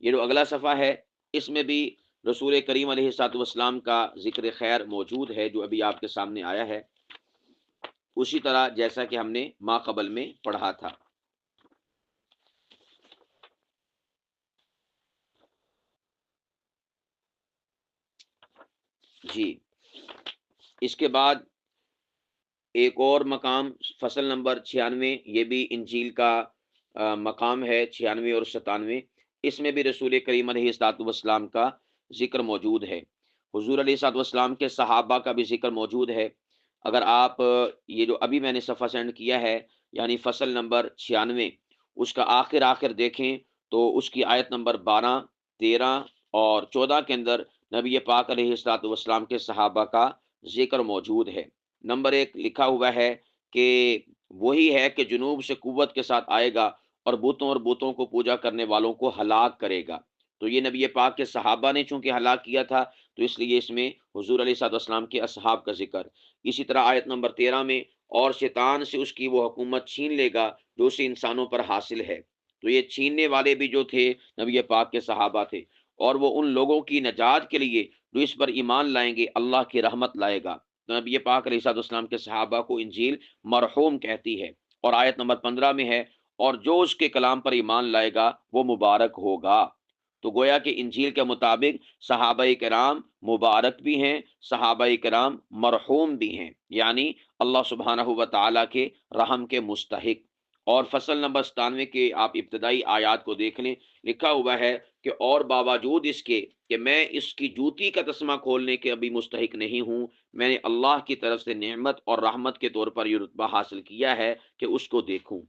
A: یہ جو اگلا صفحہ ہے اس میں بھی رسول کریم علیہ الصلوۃ والسلام کا ذکر خیر موجود ہے جو ابھی آپ کے سامنے آیا ہے، اسی طرح جیسا کہ ہم نے ما قبل میں پڑھا تھا۔ جی، اس کے بعد ایک اور مقام فصل نمبر 96، یہ بھی انجیل کا مقام ہے 96 اور 97۔ اس میں بھی رسول کریم علیہ الصلوۃ والسلام کا ذکر موجود ہے، حضور علیہ الصلوۃ والسلام کے صحابہ کا بھی ذکر موجود ہے۔ اگر آپ یہ جو ابھی میں نے صفحہ سینڈ کیا ہے یعنی فصل نمبر 96 اس کا آخر دیکھیں تو اس کی آیت نمبر 12، 13 اور 14 کے اندر نبی پاک علیہ الصلوۃ والسلام کے صحابہ کا ذکر موجود ہے۔ نمبر 1 لکھا ہوا ہے کہ وہی ہے کہ جنوب سے قوت کے ساتھ آئے گا اور بتوں کو پوجا کرنے والوں کو ہلاک کرے گا۔ تو یہ نبی پاک کے صحابہ نے چونکہ ہلاک کیا تھا تو اس لیے اس میں حضور علیہ الصلوۃ والسلام کے اصحاب کا ذکر۔ اسی طرح آیت نمبر 13 میں اور شیطان سے اس کی وہ حکومت چھین لے گا جو اسے انسانوں پر حاصل ہے۔ تو یہ چھیننے والے بھی جو تھے نبی پاک کے صحابہ تھے، اور وہ ان لوگوں کی نجات کے لیے جو اس پر ایمان لائیں گے اللہ کی رحمت لائے گا۔ تو نبی پاک علیہ الصلوۃ والسلام کے صحابہ کو انجیل مرحوم کہتی ہے، اور آیت نمبر 15 میں ہے اور جو اس کے کلام پر ایمان لائے گا وہ مبارک ہوگا۔ تو گویا کہ انجیل کے مطابق صحابہ کرام مبارک بھی ہیں، صحابہ کرام مرحوم بھی ہیں، یعنی اللہ سبحانہ و تعالیٰ کے رحم کے مستحق۔ اور فصل نمبر 97 کے آپ ابتدائی آیات کو دیکھ لیں، لکھا ہوا ہے کہ اور باوجود اس کے کہ میں اس کی جوتی کا تسمہ کھولنے کے ابھی مستحق نہیں ہوں، میں نے اللہ کی طرف سے نعمت اور رحمت کے طور پر یہ رتبہ حاصل کیا ہے کہ اس کو دیکھوں۔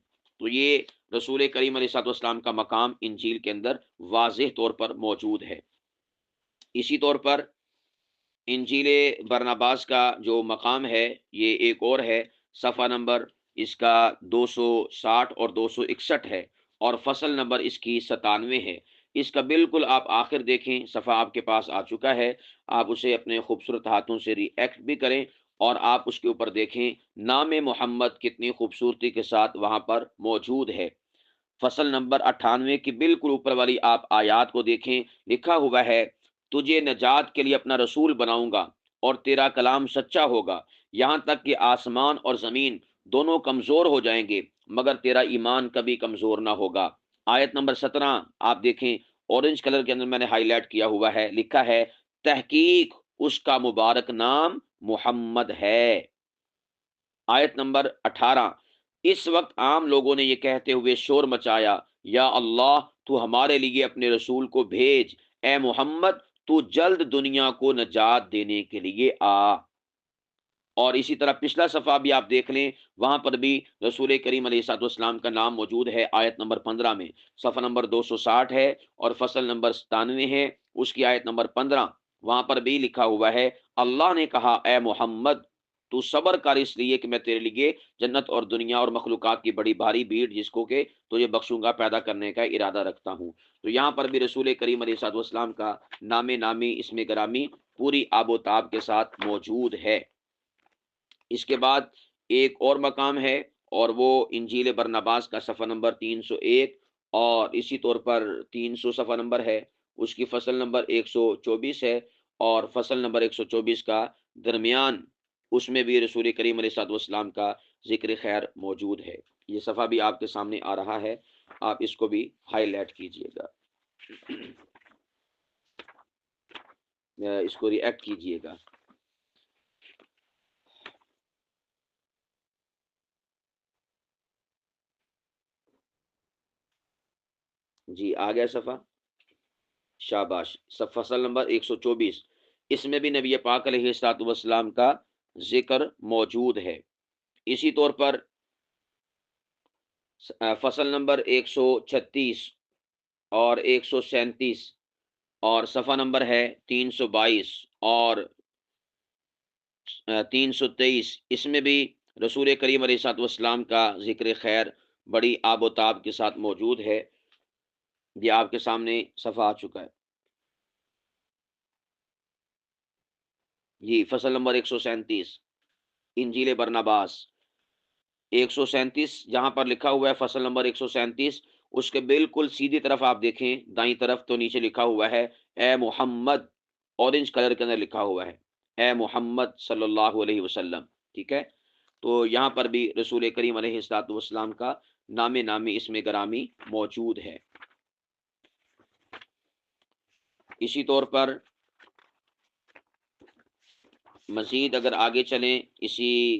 A: تو یہ رسول کریم علیہ الصلوۃ والسلام کا مقام انجیل کے اندر واضح طور پر موجود ہے۔ اسی طور پر انجیل برناباس کا جو مقام ہے یہ ایک اور ہے، صفحہ نمبر اس کا 260 اور 261 ہے، اور فصل نمبر اس کی 97 ہے۔ اس کا بالکل آپ آخر دیکھیں، صفحہ آپ کے پاس آ چکا ہے، آپ اسے اپنے خوبصورت ہاتھوں سے ری ایکٹ بھی کریں اور آپ اس کے اوپر دیکھیں نام محمد کتنی خوبصورتی کے ساتھ وہاں پر موجود ہے۔ فصل نمبر 98 کی بالکل اوپر والی آپ آیات کو دیکھیں، لکھا ہوا ہے تجھے نجات کے لیے اپنا رسول بناؤں گا اور تیرا کلام سچا ہوگا، یہاں تک کہ آسمان اور زمین دونوں کمزور ہو جائیں گے مگر تیرا ایمان کبھی کمزور نہ ہوگا۔ آیت نمبر 17 آپ دیکھیں، اورنج کلر کے اندر میں نے ہائی لائٹ کیا ہوا ہے، لکھا ہے تحقیق اس کا مبارک نام محمد ہے۔ آیت نمبر 18 اس وقت عام لوگوں نے یہ کہتے ہوئے شور مچایا، یا اللہ تو ہمارے لیے اپنے رسول کو بھیج، اے محمد تو جلد دنیا کو نجات دینے کے لیے آ۔ اور اسی طرح پچھلا صفحہ بھی آپ دیکھ لیں، وہاں پر بھی رسول کریم علیہ الصلوۃ والسلام کا نام موجود ہے آیت نمبر 15 میں، صفحہ نمبر 260 ہے اور فصل نمبر 97 ہے، اس کی آیت نمبر 15، وہاں پر بھی لکھا ہوا ہے اللہ نے کہا اے محمد تو صبر کر اس لیے کہ میں تیرے لیے جنت اور دنیا اور مخلوقات کی بڑی بھاری بھیڑ جس کو کہ تجھے بخشوں گا پیدا کرنے کا ارادہ رکھتا ہوں۔ تو یہاں پر بھی رسول کریم علیہ الصلوۃ والسلام کا نام نامی اسم گرامی پوری آب و تاب کے ساتھ موجود ہے۔ اس کے بعد ایک اور مقام ہے اور وہ انجیل برناباس کا صفحہ نمبر 301 اور اسی طور پر 300 صفحہ نمبر ہے، اس کی فصل نمبر 124 ہے اور فصل نمبر 124 کا درمیان، اس میں بھی رسول کریم علیہ الصلوۃ والسلام کا ذکر خیر موجود ہے۔ یہ صفحہ بھی آپ کے سامنے آ رہا ہے، آپ اس کو بھی ہائی لائٹ کیجئے گا، اس کو ری ایکٹ کیجئے گا۔ جی آ گیا صفحہ، شاباش، فصل نمبر 124، اس میں بھی نبی پاک علیہ الصلوۃ والسلام کا ذکر موجود ہے۔ اسی طور پر فصل نمبر 136 اور 137 اور صفحہ نمبر ہے 322 اور 323، اس میں بھی رسول کریم علیہ الصلوۃ والسلام کا ذکر خیر بڑی آب و تاب کے ساتھ موجود ہے۔ یہ آپ کے سامنے صفحہ آ چکا ہے، جی فصل نمبر 137 انجیل برناباس 137 جہاں پر لکھا ہوا ہے فصل نمبر 137، اس کے بالکل سیدھی طرف آپ دیکھیں دائیں طرف تو نیچے لکھا ہوا ہے اے محمد، اورنج کلر کے اندر لکھا ہوا ہے اے محمد صلی اللہ علیہ وسلم، ٹھیک ہے۔ تو یہاں پر بھی رسول کریم علیہ الصلوۃ والسلام کا نام نامی اسم گرامی موجود ہے۔ اسی طور پر مزید اگر آگے چلیں، اسی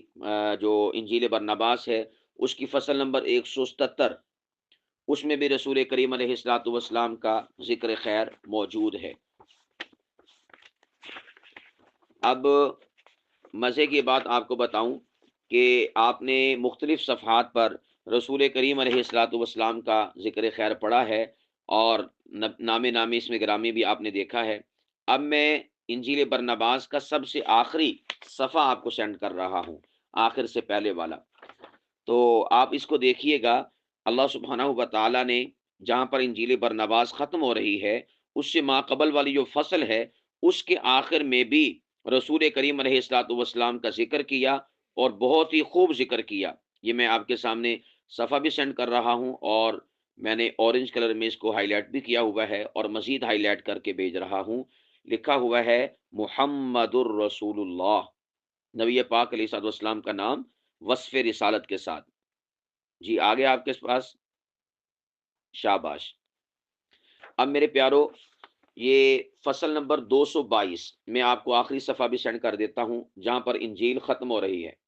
A: جو انجیل برناباس ہے اس کی فصل نمبر 177، اس میں بھی رسول کریم علیہ الصلوۃ والسلام کا ذکر خیر موجود ہے۔ اب مزے کی بات آپ کو بتاؤں کہ آپ نے مختلف صفحات پر رسول کریم علیہ الصلوۃ والسلام کا ذکر خیر پڑھا ہے اور نام نامی اسم گرامی بھی آپ نے دیکھا ہے۔ اب میں انجیل برناباس کا سب سے آخری صفحہ آپ کو سینڈ کر رہا ہوں، آخر سے پہلے والا، تو آپ اس کو دیکھیے گا۔ اللہ سبحانہ و تعالیٰ نے جہاں پر انجیل برناباس ختم ہو رہی ہے، اس سے ماقبل والی جو فصل ہے اس کے آخر میں بھی رسول کریم علیہ الصلوۃ والسلام کا ذکر کیا اور بہت ہی خوب ذکر کیا۔ یہ میں آپ کے سامنے صفحہ بھی سینڈ کر رہا ہوں اور میں نے اورنج کلر میں اس کو ہائی لائٹ بھی کیا ہوا ہے اور مزید ہائی لائٹ کر کے بھیج رہا ہوں، لکھا ہوا ہے محمد الرسول اللہ، نبی پاک علیہ الصلوۃ والسلام کا نام وصف رسالت کے ساتھ۔ جی آگے آپ کے پاس، شاباش۔ اب میرے پیارو، یہ فصل نمبر 222 میں آپ کو آخری صفحہ بھی سینڈ کر دیتا ہوں جہاں پر انجیل ختم ہو رہی ہے۔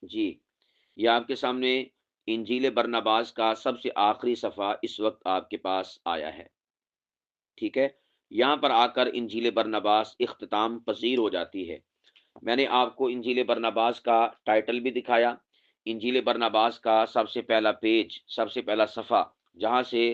A: جی یہ آپ کے سامنے انجیل برناباس کا سب سے آخری صفحہ اس وقت آپ کے پاس آیا ہے، ٹھیک ہے۔ یہاں پر آ کر انجیل برناباس اختتام پذیر ہو جاتی ہے۔ میں نے آپ کو انجیل برناباس کا ٹائٹل بھی دکھایا، انجیل برناباس کا سب سے پہلا پیج، سب سے پہلا صفحہ جہاں سے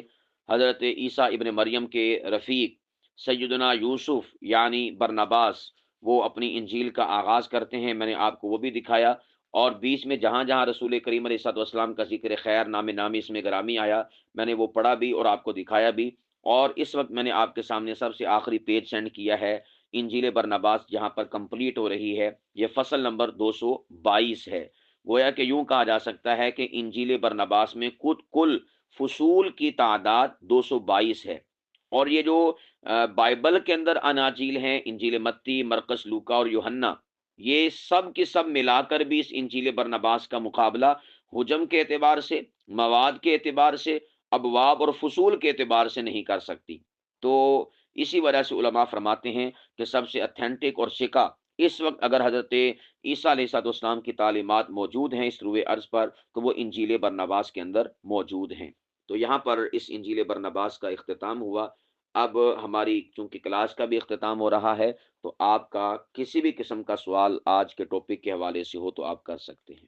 A: حضرت عیسیٰ ابن مریم کے رفیق سیدنا یوسف یعنی برنباس وہ اپنی انجیل کا آغاز کرتے ہیں، میں نے آپ کو وہ بھی دکھایا، اور بیچ میں جہاں جہاں رسول کریم علیہ الصلوۃ والسلام کا ذکر خیر نام نامی اس میں گرامی آیا، میں نے وہ پڑھا بھی اور آپ کو دکھایا بھی۔ اور اس وقت میں نے آپ کے سامنے سب سے آخری پیج سینڈ کیا ہے، انجیل برنباس جہاں پر کمپلیٹ ہو رہی ہے، یہ فصل نمبر 222 ہے۔ گویا کہ یوں کہا جا سکتا ہے کہ انجیل برنباس میں کل فصول کی تعداد 222 ہے، اور یہ جو بائبل کے اندر اناجیل ہیں، انجیل متی، مرقس، لوکا اور یوحنا، یہ سب کی سب ملا کر بھی اس انجیل برنباس کا مقابلہ حجم کے اعتبار سے، مواد کے اعتبار سے، ابواب اور فصول کے اعتبار سے نہیں کر سکتی۔ تو اسی وجہ سے علماء فرماتے ہیں کہ سب سے اتھینٹک اور شکا اس وقت اگر حضرت عیسیٰ علیہ السلام کی تعلیمات موجود ہیں اس روئے ارض پر، تو وہ انجیل برنباس کے اندر موجود ہیں۔ تو یہاں پر اس انجیل برنباس کا اختتام ہوا۔ اب ہماری چونکہ کلاس کا بھی اختتام ہو رہا ہے، تو آپ کا کسی بھی قسم کا سوال آج کے ٹاپک کے حوالے سے ہو تو آپ کر سکتے ہیں۔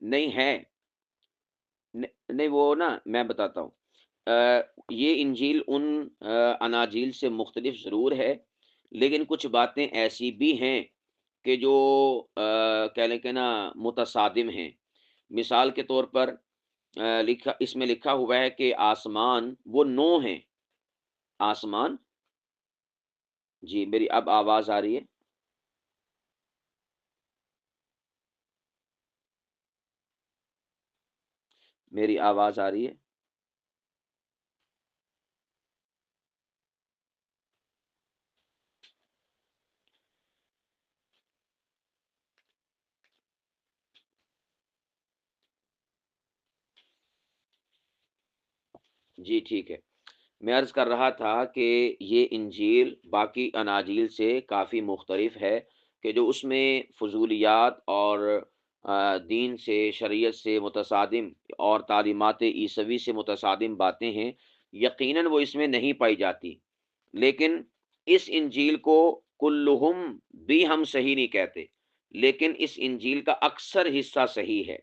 A: نہیں ہے، نہیں وہ نا میں بتاتا ہوں، یہ انجیل ان اناجیل سے مختلف ضرور ہے، لیکن کچھ باتیں ایسی بھی ہیں کہ جو کہہ لیں کہ نا متصادم ہیں۔ مثال کے طور پر اس میں لکھا ہوا ہے کہ آسمان وہ 9 ہیں۔ آسمان، جی میری اب آواز آ رہی ہے؟ میری آواز آ رہی ہے؟ جی ٹھیک ہے، میں عرض کر رہا تھا کہ یہ انجیل باقی اناجیل سے کافی مختلف ہے، کہ جو اس میں فضولیات اور دین سے، شریعت سے متصادم اور تعلیمات عیسوی سے متصادم باتیں ہیں، یقیناً وہ اس میں نہیں پائی جاتی۔ لیکن اس انجیل کو کلہم بھی ہم صحیح نہیں کہتے، لیکن اس انجیل کا اکثر حصہ صحیح ہے۔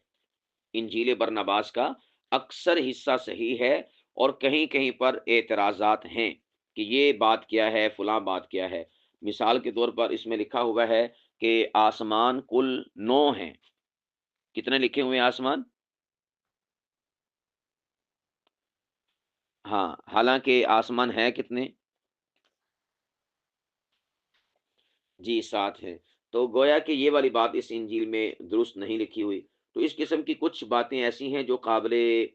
A: انجیل برنباس کا اکثر حصہ صحیح ہے، اور کہیں کہیں پر اعتراضات ہیں کہ یہ بات کیا ہے، فلاں بات کیا ہے۔ مثال کے طور پر اس میں لکھا ہوا ہے کہ آسمان کل 9 ہیں۔ کتنے لکھے ہوئے ہیں آسمان؟ ہاں، حالانکہ آسمان ہے کتنے؟ جی 7 ہے۔ تو گویا کہ یہ والی بات اس انجیل میں درست نہیں لکھی ہوئی۔ تو اس قسم کی کچھ باتیں ایسی ہیں جو قابل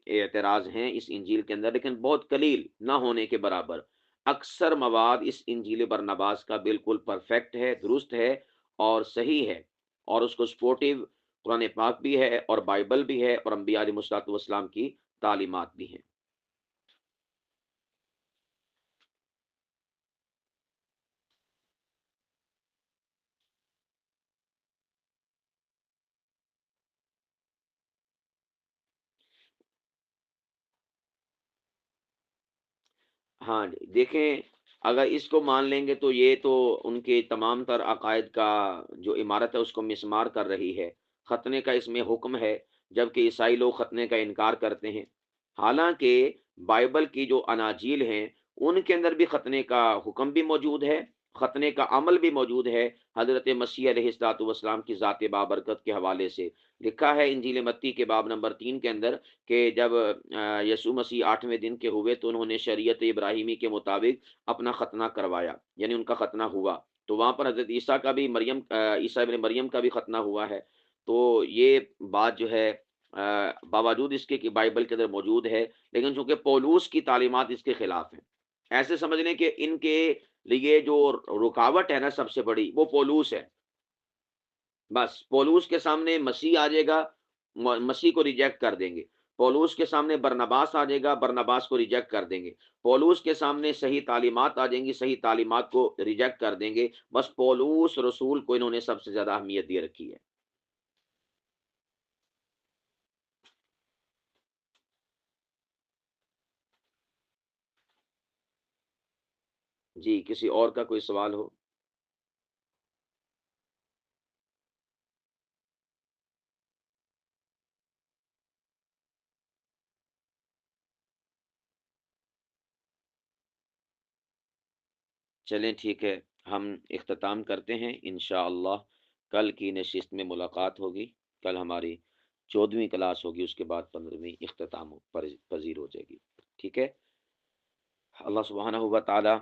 A: اعتراض ہیں اس انجیل کے اندر، لیکن بہت قلیل، نہ ہونے کے برابر۔ اکثر مواد اس انجیل برنباس کا بالکل پرفیکٹ ہے، درست ہے اور صحیح ہے، اور اس کو سپورٹیو قرآن پاک بھی ہے اور بائبل بھی ہے اور انبیاء علیہ الصلوۃ والسلام کی تعلیمات بھی ہیں۔ ہاں جی، دیکھیں اگر اس کو مان لیں گے تو یہ تو ان کے تمام تر عقائد کا جو عمارت ہے اس کو مسمار کر رہی ہے۔ ختنے کا اس میں حکم ہے، جبکہ عیسائی لوگ ختنے کا انکار کرتے ہیں۔ حالانکہ بائبل کی جو اناجیل ہیں ان کے اندر بھی ختنے کا حکم بھی موجود ہے، ختنے کا عمل بھی موجود ہے۔ حضرت مسیح علیہ الصلوۃ والسلام کی ذات بابرکت کے حوالے سے لکھا ہے انجیل متی کے باب نمبر 3 کے اندر کہ جب یسوع مسیح 8ویں دن کے ہوئے تو انہوں نے شریعت ابراہیمی کے مطابق اپنا ختنہ کروایا، یعنی ان کا ختنہ ہوا۔ تو وہاں پر حضرت عیسیٰ کا بھی عیسیٰ ابن مریم کا بھی ختنہ ہوا ہے۔ تو یہ بات جو ہے باوجود اس کے کہ بائبل کے اندر موجود ہے، لیکن چونکہ پولوس کی تعلیمات اس کے خلاف ہیں، ایسے سمجھ لیں کہ ان کے لیے جو رکاوٹ ہے نا سب سے بڑی، وہ پولوس ہے۔ بس پولوس کے سامنے مسیح آ جائے گا، مسیح کو ریجیکٹ کر دیں گے۔ پولوس کے سامنے برنباس آ جائے گا، برنباس کو ریجیکٹ کر دیں گے۔ پولوس کے سامنے صحیح تعلیمات آ جائیں گی، صحیح تعلیمات کو ریجیکٹ کر دیں گے۔ بس پولوس رسول کو انہوں نے سب سے زیادہ اہمیت دے رکھی ہے۔ جی، کسی اور کا کوئی سوال ہو؟ چلیں ٹھیک ہے، ہم اختتام کرتے ہیں انشاءاللہ۔ کل کی نشست میں ملاقات ہوگی۔ کل ہماری 14ویں کلاس ہوگی، اس کے بعد 15ویں اختتام پذیر ہو جائے گی۔ ٹھیک ہے، اللہ سبحانہ و تعالی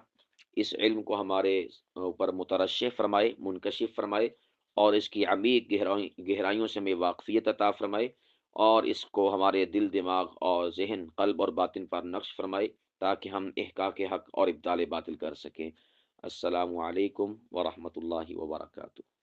A: اس علم کو ہمارے اوپر مترشح فرمائے، منکشف فرمائے، اور اس کی عمیق گہرائیوں سے ہمیں واقفیت عطا فرمائے، اور اس کو ہمارے دل، دماغ اور ذہن، قلب اور باطن پر نقش فرمائے، تاکہ ہم احقاق حق اور ابطال باطل کر سکیں۔ السلام علیکم ورحمۃ اللہ وبرکاتہ۔